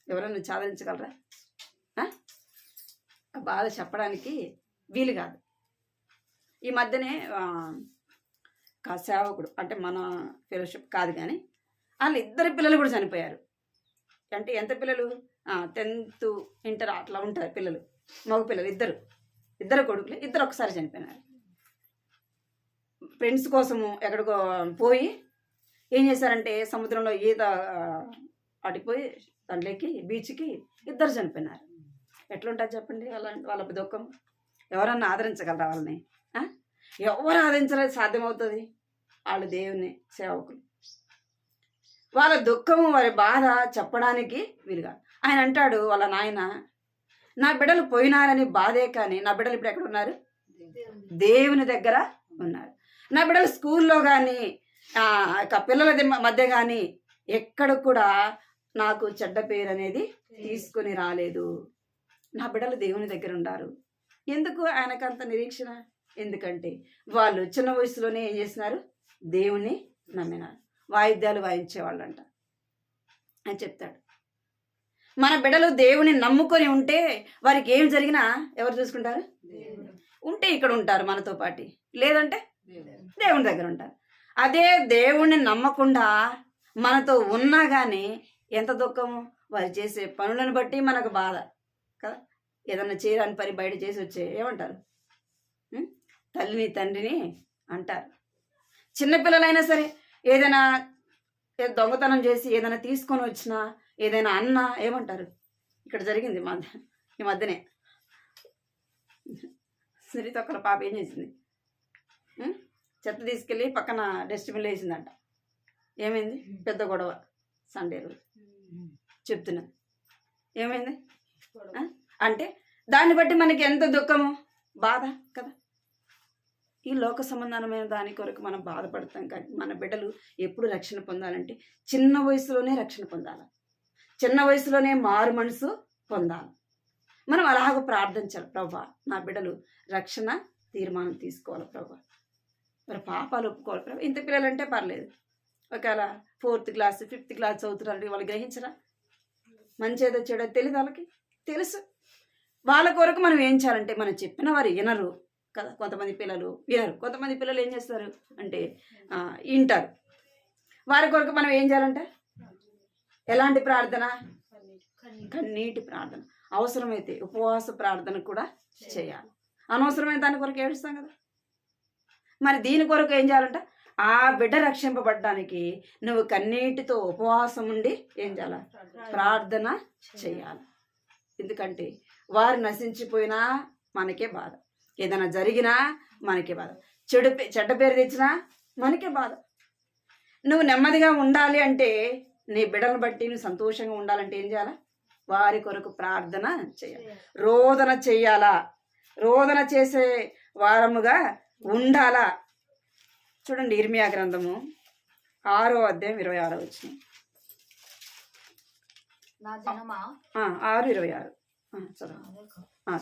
ఎవరైనా సాధించగలరా? ఆ బాధ చెప్పడానికి వీలు కాదు. ఈ మధ్యనే సేవకుడు అంటే మన ఫెలోషిప్ కాదు కానీ వాళ్ళు ఇద్దరు పిల్లలు కూడా చనిపోయారు. అంటే ఎంత పిల్లలు? 10th ఇంటర్ అట్లా ఉంటారు పిల్లలు, మగ పిల్లలు. ఇద్దరు కొడుకులు, ఇద్దరు ఒకసారి చనిపోయినారు. ఫ్రెండ్స్ కోసము ఎక్కడికో పోయి ఏం చేశారంటే సముద్రంలో ఈత అడిపోయి దాంట్లోకి బీచ్కి ఇద్దరు చనిపోయినారు. ఎట్లుంటుంది చెప్పండి వాళ్ళ దుఃఖం? ఎవరన్నా ఆదరించగలరా వాళ్ళని? ఎవరు ఆదరించలేదు సాధ్యమవుతుంది? వాళ్ళు దేవుని సేవకులు. వాళ్ళ దుఃఖము వారి బాధ చెప్పడానికి వీలుగా. ఆయన అంటాడు వాళ్ళ నాయన, నా బిడ్డలు పోయినారని బాధే కానీ నా బిడ్డలు ఇప్పుడు ఎక్కడ ఉన్నారు? దేవుని దగ్గర ఉన్నారు. నా బిడ్డలు స్కూల్లో కానీ పిల్లల మధ్య కానీ ఎక్కడ కూడా నాకు చెడ్డ పేరు అనేది తీసుకొని రాలేదు. నా బిడ్డలు దేవుని దగ్గర ఉన్నారు. ఎందుకు ఆయనకంత నిరీక్షణ? ఎందుకంటే వాళ్ళు చిన్న వయసులోనే ఏం చేసినారు? దేవుణ్ణి నమ్మినారు. వాయిద్యాలు వాయించేవాళ్ళంట అని చెప్తాడు. మన బిడ్డలు దేవుని నమ్ముకొని ఉంటే వారికి ఏం జరిగినా ఎవరు చూసుకుంటారు? ఉంటే ఇక్కడ ఉంటారు మనతో పాటు, లేదంటే దేవుని దగ్గర ఉంటారు. అదే దేవుణ్ణి నమ్మకుండా మనతో ఉన్నా కానీ ఎంత దుఃఖము! వారు చేసే పనులను బట్టి మనకు బాధ కదా. ఏదన్నా చేయరాని పని బయట చేసి వచ్చే ఏమంటారు? తల్లిని తండ్రిని అంటారు. చిన్నపిల్లలైనా సరే ఏదైనా దొంగతనం చేసి ఏదైనా తీసుకొని వచ్చినా ఏదైనా అన్నా ఏమంటారు? ఇక్కడ జరిగింది ఈ మధ్యనే సిరితొక్కల పాప ఏం చేసింది? చెత్త తీసుకెళ్ళి పక్కన డస్ట్బిన్లో వేసిందంట. ఏమైంది? పెద్ద గొడవ సండే రోజు చెప్తున్నా. ఏమైంది అంటే దాన్ని బట్టి మనకి ఎంత దుఃఖము, బాధ కదా. ఈ లోక సంబంధమైన దాని కొరకు మనం బాధపడతాం. కానీ మన బిడ్డలు ఎప్పుడు రక్షణ పొందాలంటే చిన్న వయసులోనే రక్షణ పొందాలి, చిన్న వయసులోనే మారు మనసు పొందాలి. మనం అలాగ ప్రార్థించాలి. ప్రభా, నా బిడ్డలు రక్షణ తీర్మానం తీసుకోవాలి ప్రభా, మరి పాపాలు ఒప్పుకోవాలి ప్రభా. ఇంత పిల్లలంటే పర్లేదు, ఒకవేళ 4th క్లాస్ 5th క్లాస్ చదువుతున్నారు, వాళ్ళు గ్రహించరా? మంచి ఏదో చెడో తెలియదు, వాళ్ళకి తెలుసు. వాళ్ళ కొరకు మనం ఏం చేయాలంటే మనం చెప్పిన వారు వినరు కదా. కొంతమంది పిల్లలు వినరు, కొంతమంది పిల్లలు ఏం చేస్తారు అంటే వింటారు. వారి కొరకు మనం ఏం చేయాలంటే ఎలాంటి ప్రార్థన? కన్నీటి ప్రార్థన. అవసరమైతే ఉపవాస ప్రార్థన కూడా చేయాలి. అనవసరమైన దాని కొరకు ఏడుస్తాం కదా. మరి దీని కొరకు ఏం చేయాలంటే ఆ బిడ్డ రక్షింపబడడానికి నువ్వు కన్నీటితో ఉపవాసం ఉండి ఏం చేయాలి? ప్రార్థన చేయాలి. ఎందుకంటే వారు నశించిపోయినా మనకే బాధ, ఏదైనా జరిగినా మనకే బాధ, చెడ్డ పేరు తెచ్చినా మనకే బాధ. నువ్వు నెమ్మదిగా ఉండాలి అంటే, నీ బిడ్డలను బట్టి నువ్వు సంతోషంగా ఉండాలంటే ఏం చేయాలా? వారి కొరకు ప్రార్థన చేయాలి, రోదన చెయ్యాలా, రోదన చేసే వారముగా ఉండాలా. చూడండి ఇర్మియా గ్రంథము 6వ అధ్యాయం 26వ వచనం. నా జనమా 6:26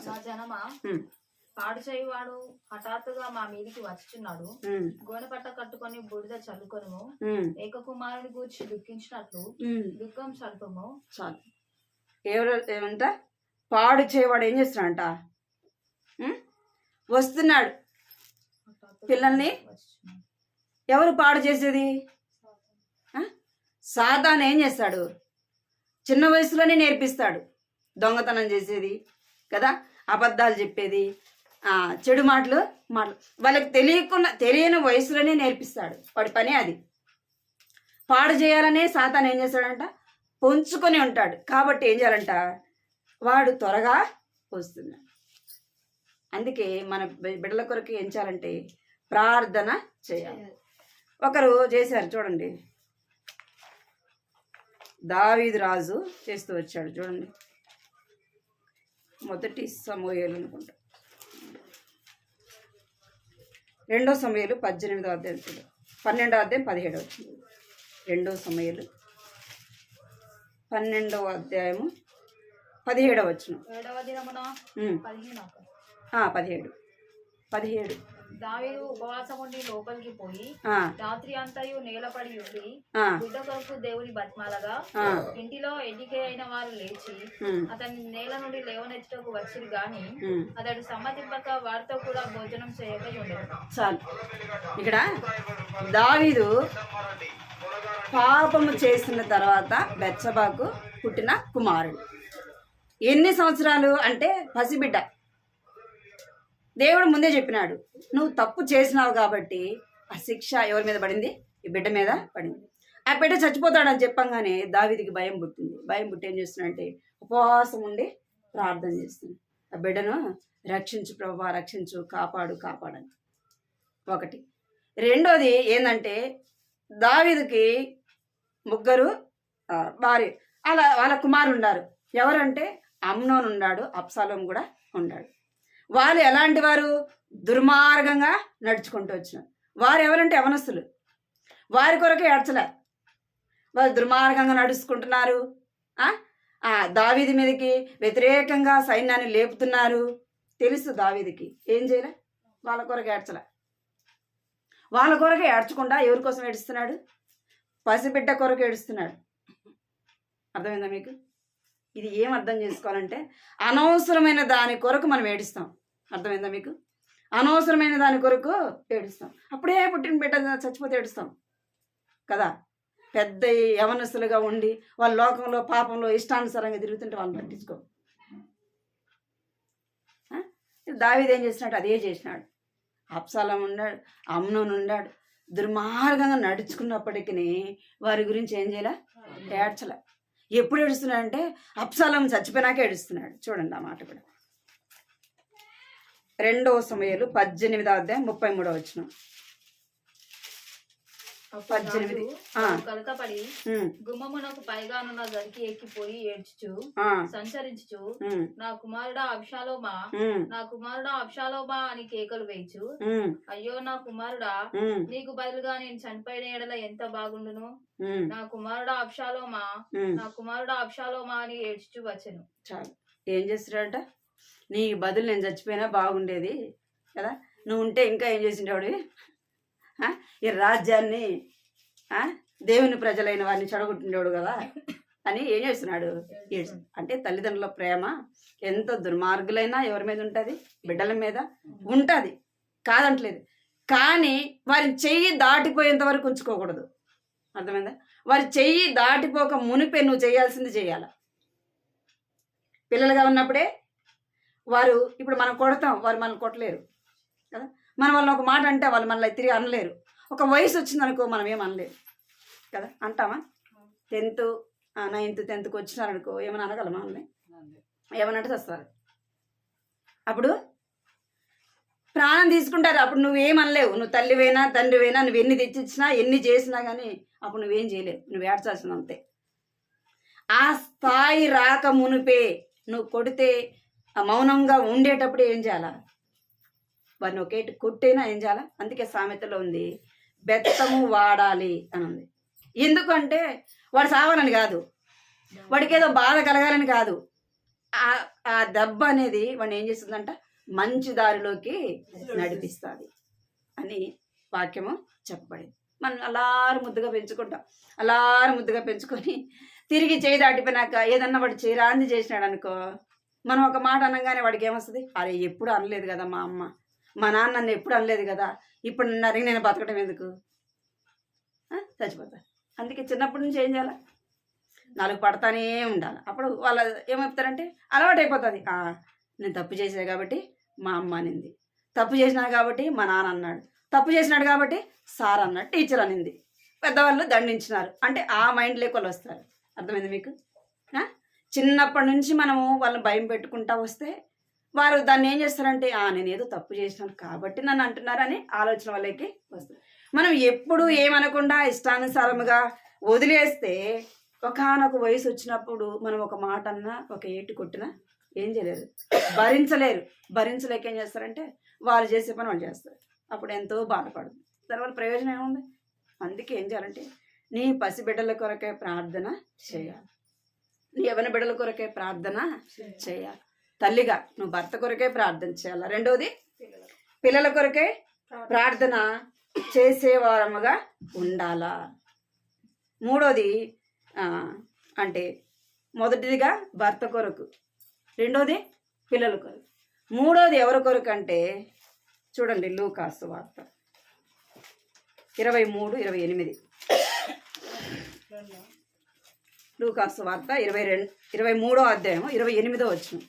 నా జనమా పాడు చేయువాడు హఠాత్తుగా మా మీదికి వచ్చుచున్నాడు. గోనెపట్ట కట్టుకొని బూడిద చల్లుకొనుము. ఏక కుమారుని గూర్చి దుఃఖించినట్లు దుఃఖం స్వల్పము. చాలు. ఎవరు ఏమంట? పాడు చేయవాడు ఏం చేస్తున్నాడంట? వస్తున్నాడు. పిల్లల్ని ఎవరు పాడు చేసేది? సాతాను ఏం చేస్తాడు? చిన్న వయసులోనే నేర్పిస్తాడు. దొంగతనం చేసేది కదా, అబద్ధాలు చెప్పేది, చెడు మాటలు వాళ్ళకి తెలియని వయసులోనే నేర్పిస్తాడు. వాడి పని అది. పాడు చేయాలనే సాతాను ఏం చేస్తాడంట? పొంచుకొని ఉంటాడు. కాబట్టి ఏం చేయాలంట? వాడు త్వరగా వస్తున్నాడు. అందుకే మన బిడ్డల కొరకు ఏం చేయాలంటే ప్రార్థన చేయాలి. ఒకరు చేశారు చూడండి, దావీదు రాజు చేస్తూ వచ్చాడు చూడండి. మొదటి సమూయేలు అనుకుంటా, 2 సమూయేలు 18వ అధ్యాయం, 12వ అధ్యాయం 17వ వచ్చింది. 2 సమూయేలు 12వ అధ్యాయము 17వ వచనం. 7వ దినమున 17 దావీదు ఉపవాసం ఉండి లోపలికి పోయి రాత్రి అంతయు నేలపడి ఉండి బిడ్డ కొరకు దేవుని బతిమాలగా ఇంటిలో ఎన్నికే అయిన వారు లేచి అతని నేల నుండి లేవనెచ్చుటకు వచ్చిరు గాని అతడు సమ్మతింపక వారితో కూడా భోజనం చేయక ఉండేది. చాలు. ఇక్కడ దావీదు పాపము చేసిన తర్వాత బెత్షెబాకు పుట్టిన కుమారుడు. ఎన్ని సంవత్సరాలు అంటే పసిబిడ్డ. దేవుడు ముందే చెప్పినాడు, నువ్వు తప్పు చేసినావు కాబట్టి ఆ శిక్ష ఎవరి మీద పడింది? ఈ బిడ్డ మీద పడింది. ఆ బిడ్డ చచ్చిపోతాడని చెప్పంగానే దావీదుకి భయం పుట్టింది. భయం పుట్టి ఏం చేస్తున్నాడంటే ఉపవాసం ఉండి ప్రార్థన చేస్తున్నాడు. ఆ బిడ్డను రక్షించు ప్రభువా, రక్షించు, కాపాడు కాపాడని. ఒకటి. రెండోది ఏంటంటే దావీదుకి 3 భార్య, అలా వాళ్ళ కుమారులు ఉన్నారు. ఎవరంటే అమ్నోను ఉన్నాడు, అబ్షాలోము కూడా ఉన్నాడు. వాళ్ళు ఎలాంటి వారు? దుర్మార్గంగా నడుచుకుంటూ వచ్చినారు. వారు ఎవరంటే యవనస్తులు. వారి కొరకే ఏడ్చలే. వాళ్ళు దుర్మార్గంగా నడుచుకుంటున్నారు. దావీదు మీదకి వ్యతిరేకంగా సైన్యాన్ని లేపుతున్నారు. తెలుసు దావీదుకి. ఏం చేయలే? వాళ్ళ కొరకు ఏడ్చలే. వాళ్ళ కొరకు ఏడ్చకుండా ఎవరి కోసం ఏడుస్తున్నాడు? పసిబిడ్డ కొరకు ఏడుస్తున్నాడు. అర్థమైందా మీకు? ఇది ఏం అర్థం చేసుకోవాలంటే అనవసరమైన దాని కొరకు మనం ఏడుస్తాం. అర్థమైందా మీకు? అనవసరమైన దాని కొరకు ఏడుస్తాం. అప్పుడే పుట్టిన బిడ్డ చచ్చిపోతే ఏడుస్తాం కదా. పెద్ద యవనస్తులుగా ఉండి వాళ్ళ లోకంలో పాపంలో ఇష్టానుసారంగా తిరుగుతుంటే వాళ్ళని పట్టించుకో. దావీదు ఏం చేసినాడు? అదే చేసినాడు. అబ్షాలోము ఉన్నాడు, అమ్నోను ఉన్నాడు. దుర్మార్గంగా నడుచుకున్నప్పటికీ వారి గురించి ఏం చేయలే? ఏడ్చలే. ఎప్పుడు ఏడుస్తున్నాడంటే అబ్షాలోము చచ్చిపోయినాకే ఏడుస్తున్నాడు. చూడండి ఆ మాట కూడా. 2 సమూయేలు 18వ అధ్యాయం 33వ వచనం. 18. కలకపడి గుమ్మమునకు పైగానున్న గదికి ఎక్కిపోయి ఏడ్చుచు సంచరించుచు నా కుమారుడా అబ్షాలోమా, నా కుమారుడా అబ్షాలోమా అని కేకలు వేయచ్చు. అయ్యో నా కుమారుడా, నీకు బదులుగా నేను చనిపోయిన ఎడల ఎంత బాగుండును. నా కుమారుడా అబ్షాలోమా, నా కుమారుడా అబ్షాలోమా అని ఏడ్చుచు వచ్చెను. చాలు. ఏం చేస్తున్నాడట? నీ బదులు నేను చచ్చిపోయినా బాగుండేది కదా, నువ్వు ఉంటే ఇంకా ఏం చేసిండేవాడు? ఈ రాజ్యాన్ని దేవుని ప్రజలైన వారిని చెడగొట్టిండేవాడు కదా అని ఏం చేస్తున్నాడు? అంటే తల్లిదండ్రుల ప్రేమ ఎంత దుర్మార్గులైనా ఎవరి మీద ఉంటుంది? బిడ్డల మీద ఉంటుంది, కాదంటలేదు. కానీ వారి చెయ్యి దాటిపోయేంత వరకు ఉంచుకోకూడదు. అర్థమైందా? వారి చెయ్యి దాటిపోక మునిపే నువ్వు చేయాల్సింది చేయాల. పిల్లలుగా ఉన్నప్పుడే వారు, ఇప్పుడు మనం కొడతాం, వారు మనల్ని కొట్టలేరు కదా. మనం వాళ్ళని ఒక మాట అంటే వాళ్ళు మనల్ని తిరిగి అనలేరు. ఒక వయసు వచ్చిందనుకో మనం ఏం అనలేరు కదా. అంటామా? 10th 9th 10th వచ్చినారనుకో ఏమైనా అనగలమా? వాళ్ళని ఏమనంటే వస్తారు. అప్పుడు ప్రాణం తీసుకుంటారు. అప్పుడు నువ్వేమనలేవు. నువ్వు తల్లివైనా తండ్రివైనా నువ్వు ఎన్ని తెచ్చిచ్చినా ఎన్ని చేసినా కానీ అప్పుడు నువ్వేం చేయలేవు. నువ్వు ఏడ్చాల్సింది అంతే. ఆ స్థాయి రాక మునిపే నువ్వు కొడితే మౌనంగా ఉండేటప్పుడు ఏం చేయాలా? వారిని ఒకేటి కొట్టేనా ఏం చేయాలా? అందుకే సామెతలో ఉంది, బెత్తము వాడాలి అని ఉంది. ఎందుకంటే వాడు సావాలని కాదు, వాడికి ఏదో బాధ కలగాలని కాదు. ఆ దెబ్బ అనేది వాడిని ఏం చేస్తుందంట? మంచి దారిలోకి నడిపిస్తుంది అని వాక్యము చెప్పబడింది. మనం అలారు ముద్దుగా పెంచుకుంటాం. అలారు ముద్దుగా పెంచుకొని తిరిగి చేయి దాటిపోయినాక ఏదన్నా వాడు చేయరాంది చేసినాడు అనుకో, మనం ఒక మాట అనగానే వాడికి ఏమొస్తుంది, అరే ఎప్పుడు అనలేదు కదా మా అమ్మ, మా నాన్న నన్ను ఎప్పుడు అనలేదు కదా, ఇప్పుడు నన్ను నేను బతకడం ఎందుకు, చచ్చిపోతా. అందుకే చిన్నప్పటి నుంచి ఏం చేయాలి, 4 పడతానే ఉండాలి. అప్పుడు వాళ్ళు ఏమవుతారంటే అలవాటు అయిపోతుంది. నేను తప్పు చేసా కాబట్టి మా అమ్మ అనింది, తప్పు చేసినాను కాబట్టి మా నాన్న అన్నాడు, తప్పు చేసినాడు కాబట్టి సార్ అన్నాడు, టీచర్ అనింది, పెద్దవాళ్ళు దండించినారు అంటే ఆ మైండ్ లేక వాళ్ళు వస్తారు. అర్థమైంది మీకు? చిన్నప్పటి నుంచి మనము వాళ్ళని భయం పెట్టుకుంటా వస్తే వారు దాన్ని ఏం చేస్తారంటే నేను ఏదో తప్పు చేసినాను కాబట్టి నన్ను అంటున్నారని ఆలోచన వాళ్ళకి వస్తుంది. మనం ఎప్పుడు ఏమనకుండా ఇష్టానుసారముగా వదిలేస్తే ఒకనొక వయసు వచ్చినప్పుడు మనం ఒక మాట అన్నా ఒక ఏటు కొట్టినా ఏం చేయలేరు, భరించలేక ఏం చేస్తారంటే వాళ్ళు చేసే పని వాళ్ళు చేస్తారు. అప్పుడు ఎంతో బాధపడుతుంది. దానివల్ల ప్రయోజనం ఏముంది? అందుకే ఏం చేయాలంటే నీ పసిబిడ్డల కొరకే ప్రార్థన చేయాలి, నీ యవ్వన బిడ్డల కొరకే ప్రార్థన చేయాలి. తల్లిగా నువ్వు భర్త కొరకే ప్రార్థన చేయాలి. రెండోది పిల్లల కొరకే ప్రార్థన చేసేవారముగా ఉండాలా. మూడోది అంటే మొదటిదిగా భర్త కొరకు, రెండోది పిల్లల కొరకు, మూడోది ఎవరి కొరకు అంటే చూడండి లూకాసు వార్త 23:28. లూకాసు వార్త 23వ అధ్యాయం 28వ వచనం.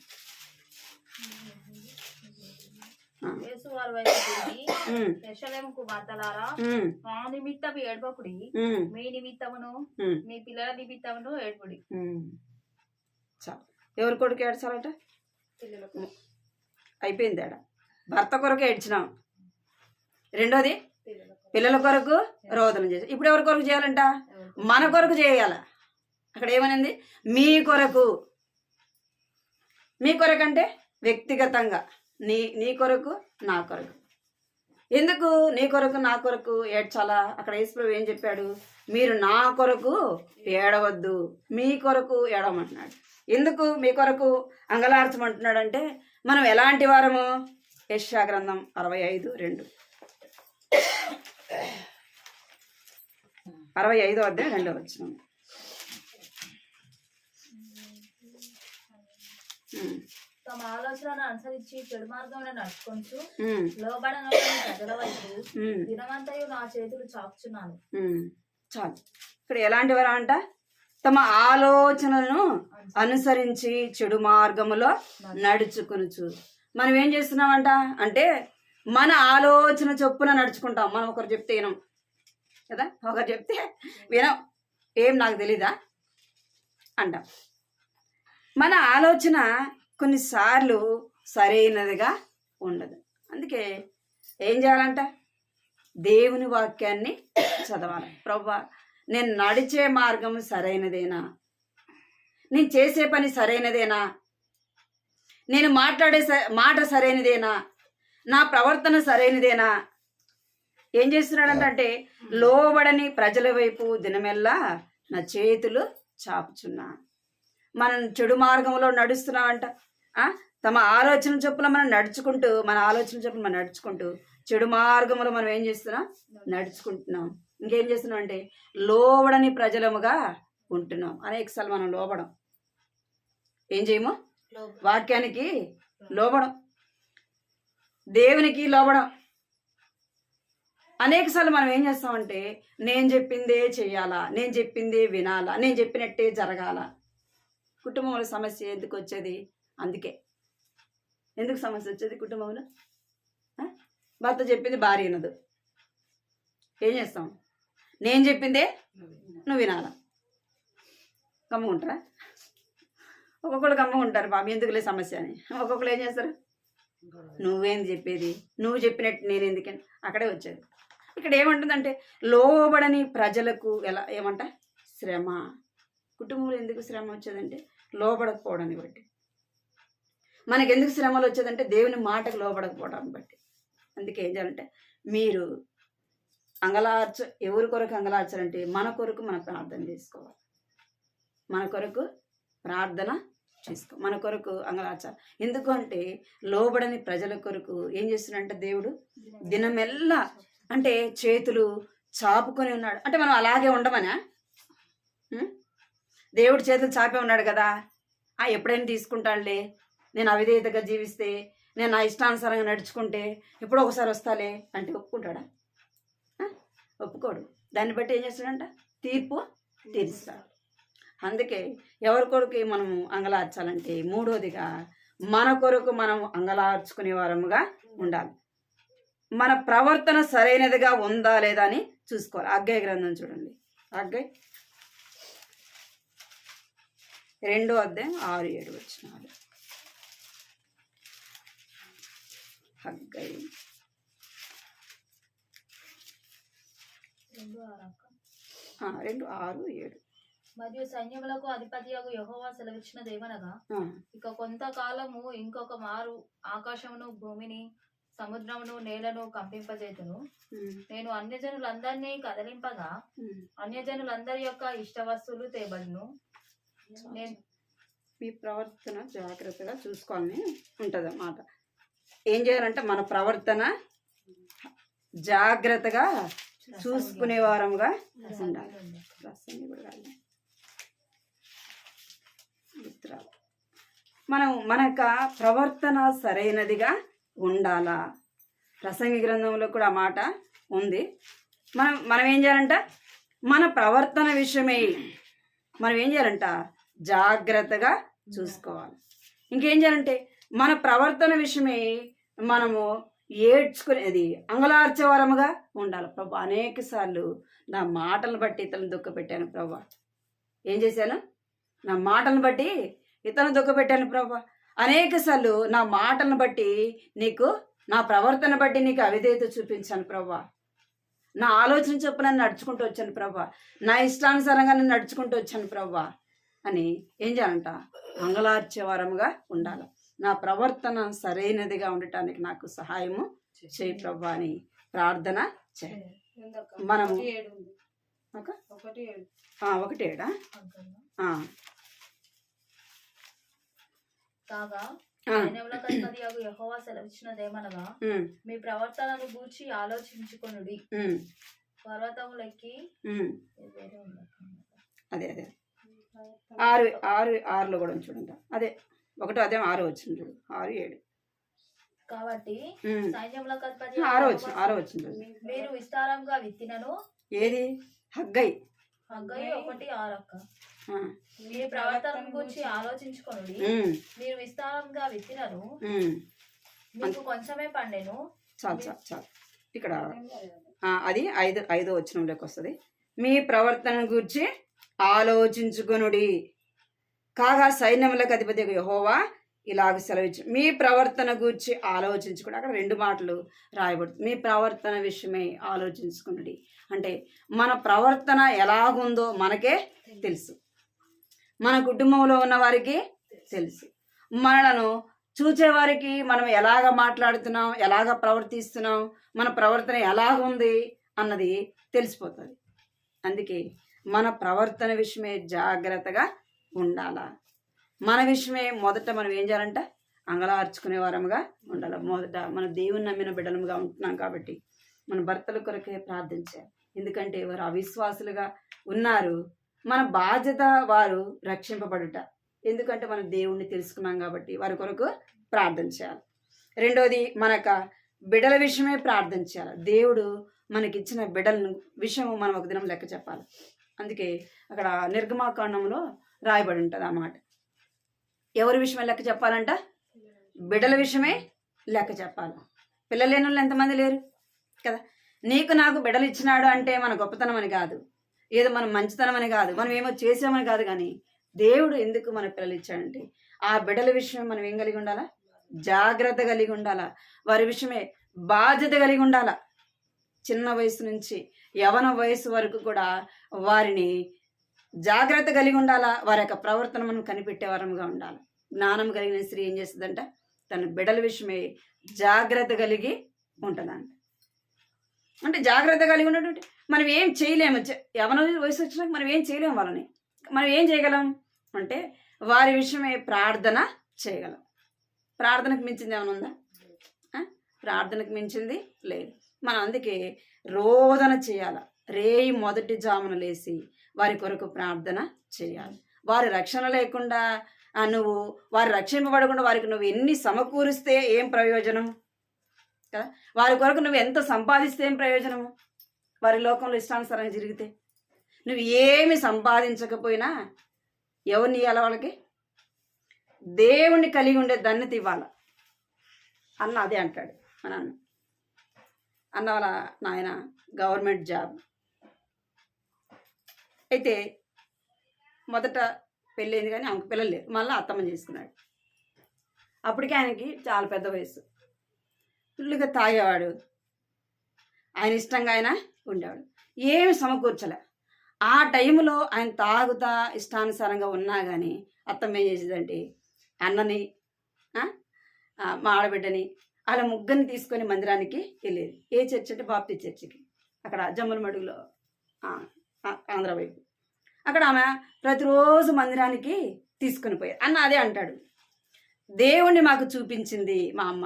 యేసువారు వైపు తిరిగి, యెరూషలేము కుమార్తెలారా, మా నిమిత్తము ఏడ్వకుడి, మీ నిమిత్తమును మీ పిల్లల నిమిత్తమును ఏడ్పుడి. ఎవరి కొడుకు ఏడ్చాలట? అయిపోయింది ఆడ. భర్త కొరకు ఏడ్చినాం, రెండోది పిల్లల కొరకు రోదన చేసి, ఇప్పుడు ఎవరి కొరకు చేయాలంట? మన కొరకు చేయాల. అక్కడ ఏమనింది? మీ కొరకు. మీ కొరకు అంటే వ్యక్తిగతంగా నీ కొరకు నా కొరకు. ఎందుకు నీ కొరకు నా కొరకు ఏడ్చాలా? అక్కడ యేసుప్రభువు ఏం చెప్పాడు? మీరు నా కొరకు ఏడవద్దు, మీ కొరకు ఏడవమంటున్నాడు. ఎందుకు మీ కొరకు అంగలార్చమంటున్నాడు అంటే మనం ఎలాంటి వారము? యెషయా గ్రంథం 65:2, 65వ అధ్యాయం 2వ వచనం. తమ ఆలోచనను అనుసరించి చెడు మార్గంలో నడుచుకుంటూ లోబడని ప్రజల వైపు దినమంతయు నా చేతులు చాపుచున్నాను. చాలు. ఇక్కడ ఎలాంటి వారా అంట? తమ ఆలోచనలను అనుసరించి చెడు మార్గములో నడుచుకొనుచు. మనం ఏం చేస్తున్నామంట అంటే మన ఆలోచన చొప్పున నడుచుకుంటాం. మనం ఒకరు చెప్తే వినం కదా, ఒకరు చెప్తే వినం, ఏం నాకు తెలీదా అంటాం. మన ఆలోచన కొన్నిసార్లు సరైనదిగా ఉండదు. అందుకే ఏం చేయాలంట? దేవుని వాక్యాన్ని చదవాలి. ప్రభువా, నేను నడిచే మార్గం సరైనదేనా? నేను చేసే పని సరైనదేనా? నేను మాట్లాడే మాట సరైనదేనా? నా ప్రవర్తన సరైనదేనా? ఏం చేస్తున్నాడంటే లోబడని ప్రజల వైపు దినమెల్లా నా చేతులు చాపుచున్నా. మనం చెడు మార్గంలో నడుస్తున్నామంట. తమ ఆలోచన చొప్పున మనం నడుచుకుంటూ చెడు మార్గంలో మనం ఏం చేస్తున్నాం? నడుచుకుంటున్నాం. ఇంకేం చేస్తున్నాం అంటే లోబడని ప్రజలముగా ఉంటున్నాం. అనేకసార్లు మనం లోబడం. ఏం చేయము? వాక్యానికి లోబడం, దేవునికి లోబడం. అనేకసార్లు మనం ఏం చేస్తామంటే నేను చెప్పిందే చెయ్యాలా, నేను చెప్పిందే వినాలా, నేను చెప్పినట్టే జరగాల. కుటుంబంలో సమస్య ఎందుకు వచ్చేది? అందుకే. ఎందుకు సమస్య వచ్చేది కుటుంబంలో? భర్త చెప్పింది భార్య వినదు. ఏం చేస్తాం? నేను చెప్పిందే నువ్వు వినాలా. కమ్ముకుంటారా? ఒక్కొక్కరు కమ్ముకుంటారు, బాబు ఎందుకులే సమస్య అని. ఒక్కొక్కరు ఏం చేస్తారు? నువ్వేంది చెప్పేది, నువ్వు చెప్పినట్టు నేను ఎందుకని. అక్కడే వచ్చేది. ఇక్కడ ఏమంటుందంటే లోబడని ప్రజలకు ఏమంట? శ్రమ. కుటుంబంలో ఎందుకు శ్రమ వచ్చేదంటే లోబడకపోవడాన్ని బట్టి. మనకి ఎందుకు శ్రమలు వచ్చేదంటే దేవుని మాటకు లోబడకపోవడాన్ని బట్టి. అందుకే ఏం చేయాలంటే మీరు ఎవరి కొరకు అంగలార్చాలంటే మన కొరకు మనం ప్రార్థన చేసుకోవాలి. మన కొరకు ప్రార్థన చేసుకో. మన కొరకు అంగలార్చాలి. ఎందుకు అంటే లోబడని ప్రజల కొరకు ఏం చేస్తున్నాడంటే దేవుడు దినమెల్లా అంటే చేతులు చాపుకొని ఉన్నాడు. అంటే మనం అలాగే ఉండమనా? దేవుడు చేతులు చాపే ఉన్నాడు కదా, ఎప్పుడైనా తీసుకుంటాడులే, నేను అవిధేయతగా జీవిస్తే, నేను నా ఇష్టానుసారంగా నడుచుకుంటే ఎప్పుడో ఒకసారి వస్తాలే అంటే ఒప్పుకుంటాడా? ఒప్పుకోడు. దాన్ని బట్టి ఏం చేస్తాడంట? తీర్పు తీరుస్తాడు. అందుకే ఎవరి కొరకు మనం అంగలార్చాలంటే మూడోదిగా మన కొరకు మనం అంగలార్చుకునే వారముగా ఉండాలి. మన ప్రవర్తన సరైనదిగా ఉందా లేదా అని చూసుకోవాలి. హగ్గయి గ్రంథం చూడండి. హగ్గయి 2వ అధ్యాయం 6-7 వచనాలు. హగ్గయి 2:6-7. మరియు సైన్యములకు అధిపతియగు యెహోవా సెలవిచ్చినదేమనగా, ఇక కొంతకాలము ఇంకొక మారు ఆకాశమును భూమిని సముద్రమును నేలను కంపింపజేతును. నేను అన్యజనులందరినీ కదిలింపగా అన్యజనులందరి యొక్క ఇష్ట వస్తువులు తేబడును. మీ ప్రవర్తన జాగ్రత్తగా చూసుకోవాలని ఉంటుంది అన్నమాట. ఏం చేయాలంటే మన ప్రవర్తన జాగ్రత్తగా చూసుకునే వారముగా ఉండాలి. మన యొక్క ప్రవర్తన సరైనదిగా ఉండాలా. ప్రసంగి గ్రంథంలో కూడా ఆ మాట ఉంది. మనం ఏం చేయాలంట? మన ప్రవర్తన విషయమై మనం ఏం చేయాలంట? జాగ్రత్తగా చూసుకోవాలి. ఇంకేం చేయాలంటే మన ప్రవర్తన విషయమై మనము ఏడ్చుకునేది అంగలార్చే వారముగా ఉండాలి. ప్రభు, అనేక సార్లు నా మాటలను బట్టి ఇతరులను దుఃఖపెట్టాను ప్రభు. ఏం చేశాను? నా మాటలను బట్టి ఇతరులను దుఃఖపెట్టాను ప్రభు. అనేక సార్లు నా మాటలను బట్టి నీకు, నా ప్రవర్తన బట్టి నీకు అవిధేయత చూపించాను ప్రభు. నా ఆలోచన చొప్పున నన్ను నడుచుకుంటూ వచ్చాను ప్రభు. నా ఇష్టానుసారంగా నేను నడుచుకుంటూ వచ్చాను ప్రభు అని ఏం చేయాలంట? అంగలార్చే వారముగా ఉండాలి. నా ప్రవర్తన సరైనదిగా ఉండటానికి నాకు సహాయము చేయి ప్రభు అని ప్రార్థన చేయాలి. మనము 1:7 కాగా సైన్యములకు అధిపతియగు యెహోవా సెలవిచ్చినదేమనగా, మీ ప్రవర్తనను గూర్చి ఆలోచించుకొనుడి. పర్వతములెక్కి అదే 6:6 కూడా చూడండి. అదే 1వ అధ్యాయం 6వ వచనం చూడు. 6-7. కాబట్టి సైన్యములకు అధిపతి 6వ వచనం మీరు విస్తారంగా విత్తినను. ఏది? హగ్గయి 1:6 అక్క. మీ ప్రవర్తన గురించి ఆలోచించుకొనుడి. మీరు విస్తారంగా విత్తినను, మీకు కొంచెమే పండెను. చాలు. ఇక్కడ అది 5వ వచనంలోకి వస్తుంది. మీ ప్రవర్తన గురించి ఆలోచించుకొనుడి. కాగా సైన్యములకు అధిపతి యెహోవా ఇలాగ సెలవిచ్చు, మీ ప్రవర్తన గూర్చి ఆలోచించుకుని. అక్కడ 2 మాటలు రాయబడుతుంది. మీ ప్రవర్తన విషయమై ఆలోచించుకున్నది అంటే మన ప్రవర్తన ఎలాగుందో మనకే తెలుసు, మన కుటుంబంలో ఉన్న వారికి తెలుసు, మనలను చూచేవారికి మనం ఎలాగ మాట్లాడుతున్నాం, ఎలాగ ప్రవర్తిస్తున్నాం, మన ప్రవర్తన ఎలాగుంది అన్నది తెలిసిపోతుంది. అందుకే మన ప్రవర్తన విషయమే జాగ్రత్తగా ఉండాలా. మన విషయమే మొదట మనం ఏం చేయాలంట? అంగలార్చుకునే వారముగా ఉండాలి. మొదట మన దేవుని నమ్మిన బిడ్డలముగా ఉంటున్నాం కాబట్టి మన భర్తల కొరకే ప్రార్థించాలి. ఎందుకంటే వారు అవిశ్వాసులుగా ఉన్నారు. మన బాధ్యత వారు రక్షింపబడుట. ఎందుకంటే మనం దేవుణ్ణి తెలుసుకున్నాం కాబట్టి వారి కొరకు ప్రార్థన చేయాలి. 2వది మనక బిడ్డల విషయమే ప్రార్థన చేయాలి. దేవుడు మనకిచ్చిన బిడ్డల విషయం మనం ఒక దినం లెక్క చెప్పాలి. అందుకే అక్కడ నిర్గమాకాండంలో రాయబడి ఉంటుంది అన్నమాట. ఎవరి విషయమే లెక్క చెప్పాలంట? బిడ్డల విషయమే లెక్క చెప్పాలి. పిల్లలు లేని వాళ్ళు ఎంతమంది లేరు కదా. నీకు నాకు బిడ్డలు ఇచ్చినాడు అంటే మన గొప్పతనం అని కాదు, ఏదో మనం మంచితనం అని కాదు, మనం ఏమో చేసామని కాదు. కానీ దేవుడు ఎందుకు మన పిల్లలు ఇచ్చాడంటే ఆ బిడ్డల విషయం మనం ఏం కలిగి ఉండాలా? జాగ్రత్త కలిగి ఉండాలా. వారి విషయమే బాధ్యత కలిగి ఉండాలా. చిన్న వయసు నుంచి యవన వయసు వరకు కూడా వారిని జాగ్రత్త కలిగి ఉండాలా. వారి యొక్క ప్రవర్తన మనం కనిపెట్టే వారముగా ఉండాలి. జ్ఞానం కలిగిన స్త్రీ ఏం చేస్తుందంట? తన బిడ్డల విషయమే జాగ్రత్త కలిగి ఉంటుందంట. అంటే జాగ్రత్త కలిగి ఉన్నటువంటి మనం ఏం చేయలేము. యవన వయసు వచ్చినాక మనం ఏం చేయలేము. వాళ్ళని మనం ఏం చేయగలం? అంటే వారి విషయమే ప్రార్థన చేయగలం. ప్రార్థనకు మించింది ఏమైనా ఉందా? ప్రార్థనకు మించింది లేదు. మనం అందుకే రోదన చేయాలి. రేయి మొదటి జామున లేసి వారి కొరకు ప్రార్థన చేయాలి. వారి రక్షణ లేకుండా నువ్వు వారి రక్షింపబడకుండా వారికి నువ్వు ఎన్ని సమకూరిస్తే ఏం ప్రయోజనం కదా? వారి కొరకు నువ్వు ఎంత సంపాదిస్తే ఏం ప్రయోజనము? వారి లోకంలో ఇష్టానుసారంగా జరిగితే నువ్వు ఏమి సంపాదించకపోయినా ఎవరిని ఇవ్వాలి? వాళ్ళకి దేవుణ్ణి కలిగి ఉండే ధన్యత ఇవ్వాలి అన్న. అదే అంటాడు మా నాన్న. అన్న వాళ్ళ నాయన గవర్నమెంట్ జాబ్ అయితే మొదట పెళ్ళైంది, కానీ ఆమెకు పిల్లలు లేరు. మళ్ళీ అత్తమ్మ చేసుకున్నాడు. అప్పటికే ఆయనకి చాలా పెద్ద వయసు. ఫుల్గా తాగేవాడు. ఆయన ఇష్టంగా ఆయన ఉండేవాడు. ఏమి సమకూర్చలే. ఆ టైంలో ఆయన తాగుతా ఇష్టానుసారంగా ఉన్నా కానీ అత్తమ్మ ఏం చేసేదంటే అన్నని మా ఆడబిడ్డని అలా ముగ్గురిని తీసుకొని మందిరానికి వెళ్ళేది. ఏ చర్చ్ అంటే బాప్టిస్ట్ చర్చికి, అక్కడ జమ్మలమడుగులో ఆంధ్ర వైపు. అక్కడ ఆమె ప్రతిరోజు మందిరానికి తీసుకొని పోయారు. అన్న అదే అంటాడు, దేవుణ్ణి మాకు చూపించింది మా అమ్మ.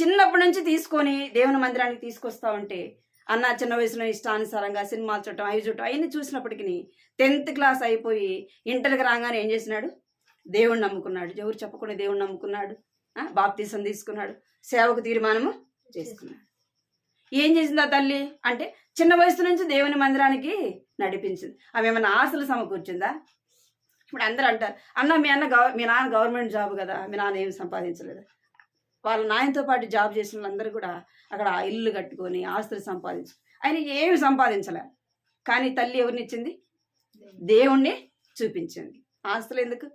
చిన్నప్పటి నుంచి తీసుకొని దేవుని మందిరానికి తీసుకొస్తా ఉంటే అన్న చిన్న వయసులో ఇష్టానుసారంగా సినిమాలు చూడటం, అవి చూడటం అవన్నీ చూసినప్పటికీ 10th క్లాస్ అయిపోయి ఇంటర్కి రాగానే ఏం చేసినాడు? దేవుణ్ణి నమ్ముకున్నాడు. ఎవరు చెప్పకుండా దేవుణ్ణి నమ్ముకున్నాడు. బాప్తీసం తీసుకున్నాడు. సేవకు తీర్మానము చేసుకున్నాడు. ఏం చేసింది ఆ తల్లి అంటే చిన్న వయసు నుంచి దేవుని మందిరానికి నడిపించింది. ఆమె ఏమన్నా ఆశలు సమకూర్చిందా? ఇప్పుడు అందరూ అంటారు, అన్న మీ నాన్న గవర్నమెంట్ జాబ్ కదా, మీ నాన్న ఏమి సంపాదించలేదు. వాళ్ళ నాయనతో పాటు జాబ్ చేసిన వాళ్ళందరూ కూడా అక్కడ ఇల్లు కట్టుకొని ఆస్తులు సంపాదించు. ఆయన ఏమి సంపాదించలే, కానీ తల్లి ఎవరిని ఇచ్చింది? దేవుణ్ణి చూపించింది. ఆస్తులు ఎందుకు,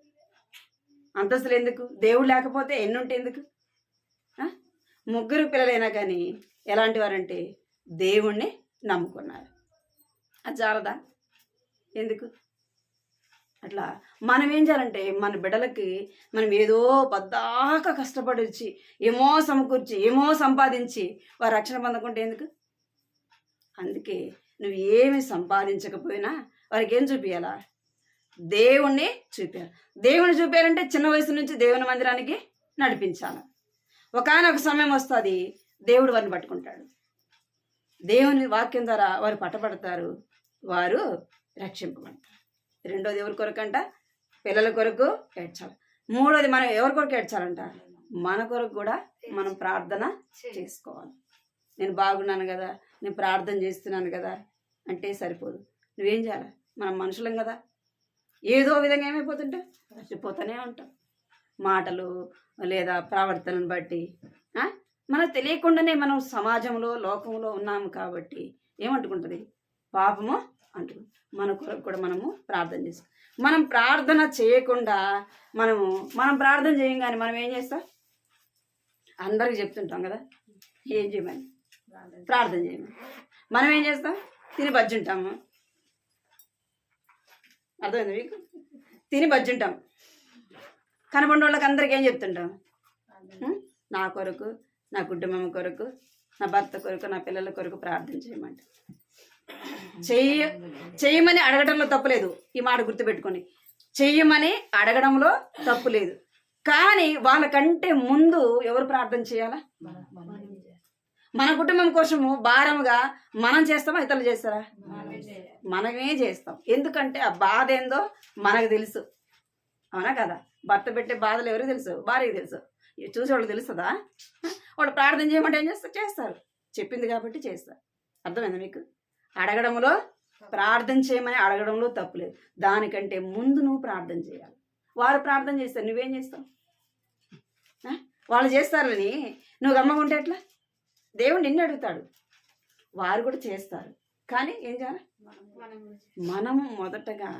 అంతస్తులు ఎందుకు? దేవుడు లేకపోతే ఎన్నుంటే ఎందుకు? ముగ్గురు పిల్లలైనా కానీ ఎలాంటి వారంటే దేవుణ్ణి నమ్ముకున్నారు. అది చాలదా? ఎందుకు అట్లా? మనం ఏం చేయాలంటే మన బిడ్డలకి మనం ఏదో పద్దాక కష్టపడి వచ్చి ఏమో సమకూర్చి ఏమో సంపాదించి వారు రక్షణ పొందకుంటే ఎందుకు? అందుకే నువ్వు ఏమి సంపాదించకపోయినా వారికి ఏం చూపించాలా? దేవుణ్ణి చూపించాలి. దేవుణ్ణి చూపించాలంటే చిన్న వయసు నుంచి దేవుని మందిరానికి నడిపించాలి. ఒకానొక సమయం వస్తుంది, దేవుడు వారిని పట్టుకుంటాడు. దేవుని వాక్యం ద్వారా వారు పట్టబడతారు, వారు రక్షింపబడతారు. రెండోది ఎవరి కొరకంట? పిల్లల కొరకు ఏడ్చాలి. మూడోది మనం ఎవరి కొరకు ఏడ్చాలంట? మన కొరకు కూడా మనం ప్రార్థన చేసుకోవాలి. నేను బాగున్నాను కదా, నేను ప్రార్థన చేస్తున్నాను కదా అంటే సరిపోదు. నువ్వేం చేయాలి? మనం మనుషులం కదా, ఏదో విధంగా ఏమైపోతుంటే చచ్చిపోతూనే ఉంటాం. మాటలు లేదా ప్రవర్తనను బట్టి మనకు తెలియకుండానే మనం సమాజంలో లోకంలో ఉన్నాము కాబట్టి ఏమంటుకుంటుంది? పాపము అంటుకుంటుంది. మన కొరకు కూడా మనము ప్రార్థన చేస్తాం. మనం ప్రార్థన చేయకుండా మనం ప్రార్థన చేయం, కానీ మనం ఏం చేస్తాం? అందరికి చెప్తుంటాం కదా ఏం చేయమని, ప్రార్థన చేయమని. మనం ఏం చేస్తాం? తిని బజ్జుంటాము. అర్థమైంది మీకు? తిని బజ్జుంటాం. కనపడిన వాళ్ళకి అందరికి ఏం చెప్తుంటాం? నా కొరకు, నా కుటుంబం కొరకు, నా భర్త కొరకు, నా పిల్లల కొరకు ప్రార్థన చేయమంట. చెయ్యమని అడగడంలో తప్పులేదు. ఈ మాట గుర్తుపెట్టుకోండి. చెయ్యమని అడగడంలో తప్పులేదు. కానీ వాళ్ళకంటే ముందు ఎవరు ప్రార్థన చేయాలా? మన కుటుంబం కోసము భారముగా మనం చేస్తామా? ఇతరులు చేస్తారా? మనమే చేస్తాం. ఎందుకంటే ఆ బాధ ఏందో మనకు తెలుసు. అవునా కదా? భర్త పెట్టే బాధలు ఎవరికి తెలుసు? భార్యకి తెలుసు. చూసేవాళ్ళు తెలుస్తుందా? వాడు ప్రార్థన చేయమంటే ఏం చేస్తారు? చేస్తారు. చెప్పింది కాబట్టి చేస్తారు. అర్థమైందా మీకు? అడగడంలో, ప్రార్థన చేయమని అడగడంలో తప్పులేదు. దానికంటే ముందు నువ్వు ప్రార్థన చేయాలి. వారు ప్రార్థన చేస్తారు, నువ్వేం చేస్తావు? వాళ్ళు చేస్తారని నువ్వు గమ్మకుంటే ఎట్లా? దేవుడు నిన్ను అడుగుతాడు. వారు కూడా చేస్తారు, కానీ ఏం చేయాలి? మనము మొదటగా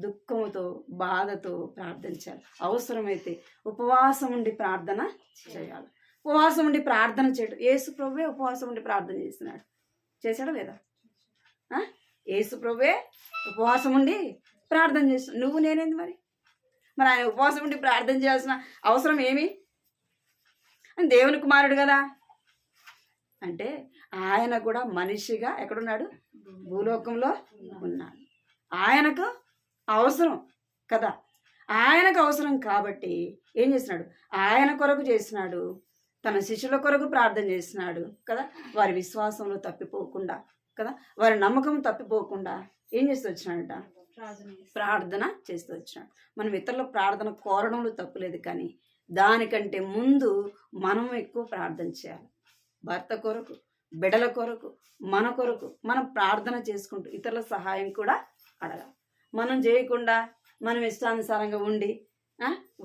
దుఃఖముతో, బాధతో ప్రార్థించాలి. అవసరమైతే ఉపవాసం ఉండి ప్రార్థన చేయాలి. ఉపవాసం ఉండి ప్రార్థన చేయడం. యేసు ప్రభువే ఉపవాసం ఉండి ప్రార్థన చేస్తున్నాడు. చేశాడా లేదా? యేసు ప్రభువే ఉపవాసం ఉండి ప్రార్థన చేస్తున్నాడు. నువ్వు నేనేంది మరి ఆయన ఉపవాసం ఉండి ప్రార్థన చేయాల్సిన అవసరం ఏమి? దేవుని కుమారుడు కదా. అంటే ఆయన కూడా మనిషిగా ఎక్కడున్నాడు? భూలోకంలో ఉన్నాడు. ఆయనకు అవసరం కదా, ఆయనకు అవసరం కాబట్టి ఏం చేసినాడు, ఆయన కొరకు చేసినాడు, తన శిష్యుల కొరకు ప్రార్థన చేసినాడు కదా, వారి విశ్వాసంలో తప్పిపోకుండా కదా, వారి నమ్మకం తప్పిపోకుండా ఏం చేస్తూ వచ్చినాడట, ప్రార్థన చేస్తూ వచ్చినాడు. మనం ఇతరుల ప్రార్థన కోరడంలో తప్పులేదు, కానీ దానికంటే ముందు మనం ఎక్కువ ప్రార్థన చేయాలి. భర్త కొరకు, బిడ్డల కొరకు, మన కొరకు మనం ప్రార్థన చేసుకుంటూ ఇతరుల సహాయం కూడా అడగాలి. మనం చేయకుండా మనం ఇష్టానుసారంగా ఉండి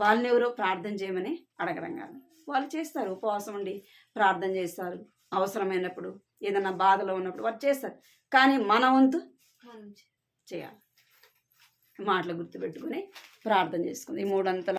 వాళ్ళని ఎవరో ప్రార్థన చేయమని అడగడం కాదు. వాళ్ళు చేస్తారు, ఉపవాసం ఉండి ప్రార్థన చేస్తారు, అవసరమైనప్పుడు ఏదైనా బాధలో ఉన్నప్పుడు వాళ్ళు చేస్తారు. కానీ మన వంతు చేయాలి. మాటలు గుర్తుపెట్టుకుని ప్రార్థన చేసుకుంది. ఈ 3 అంతల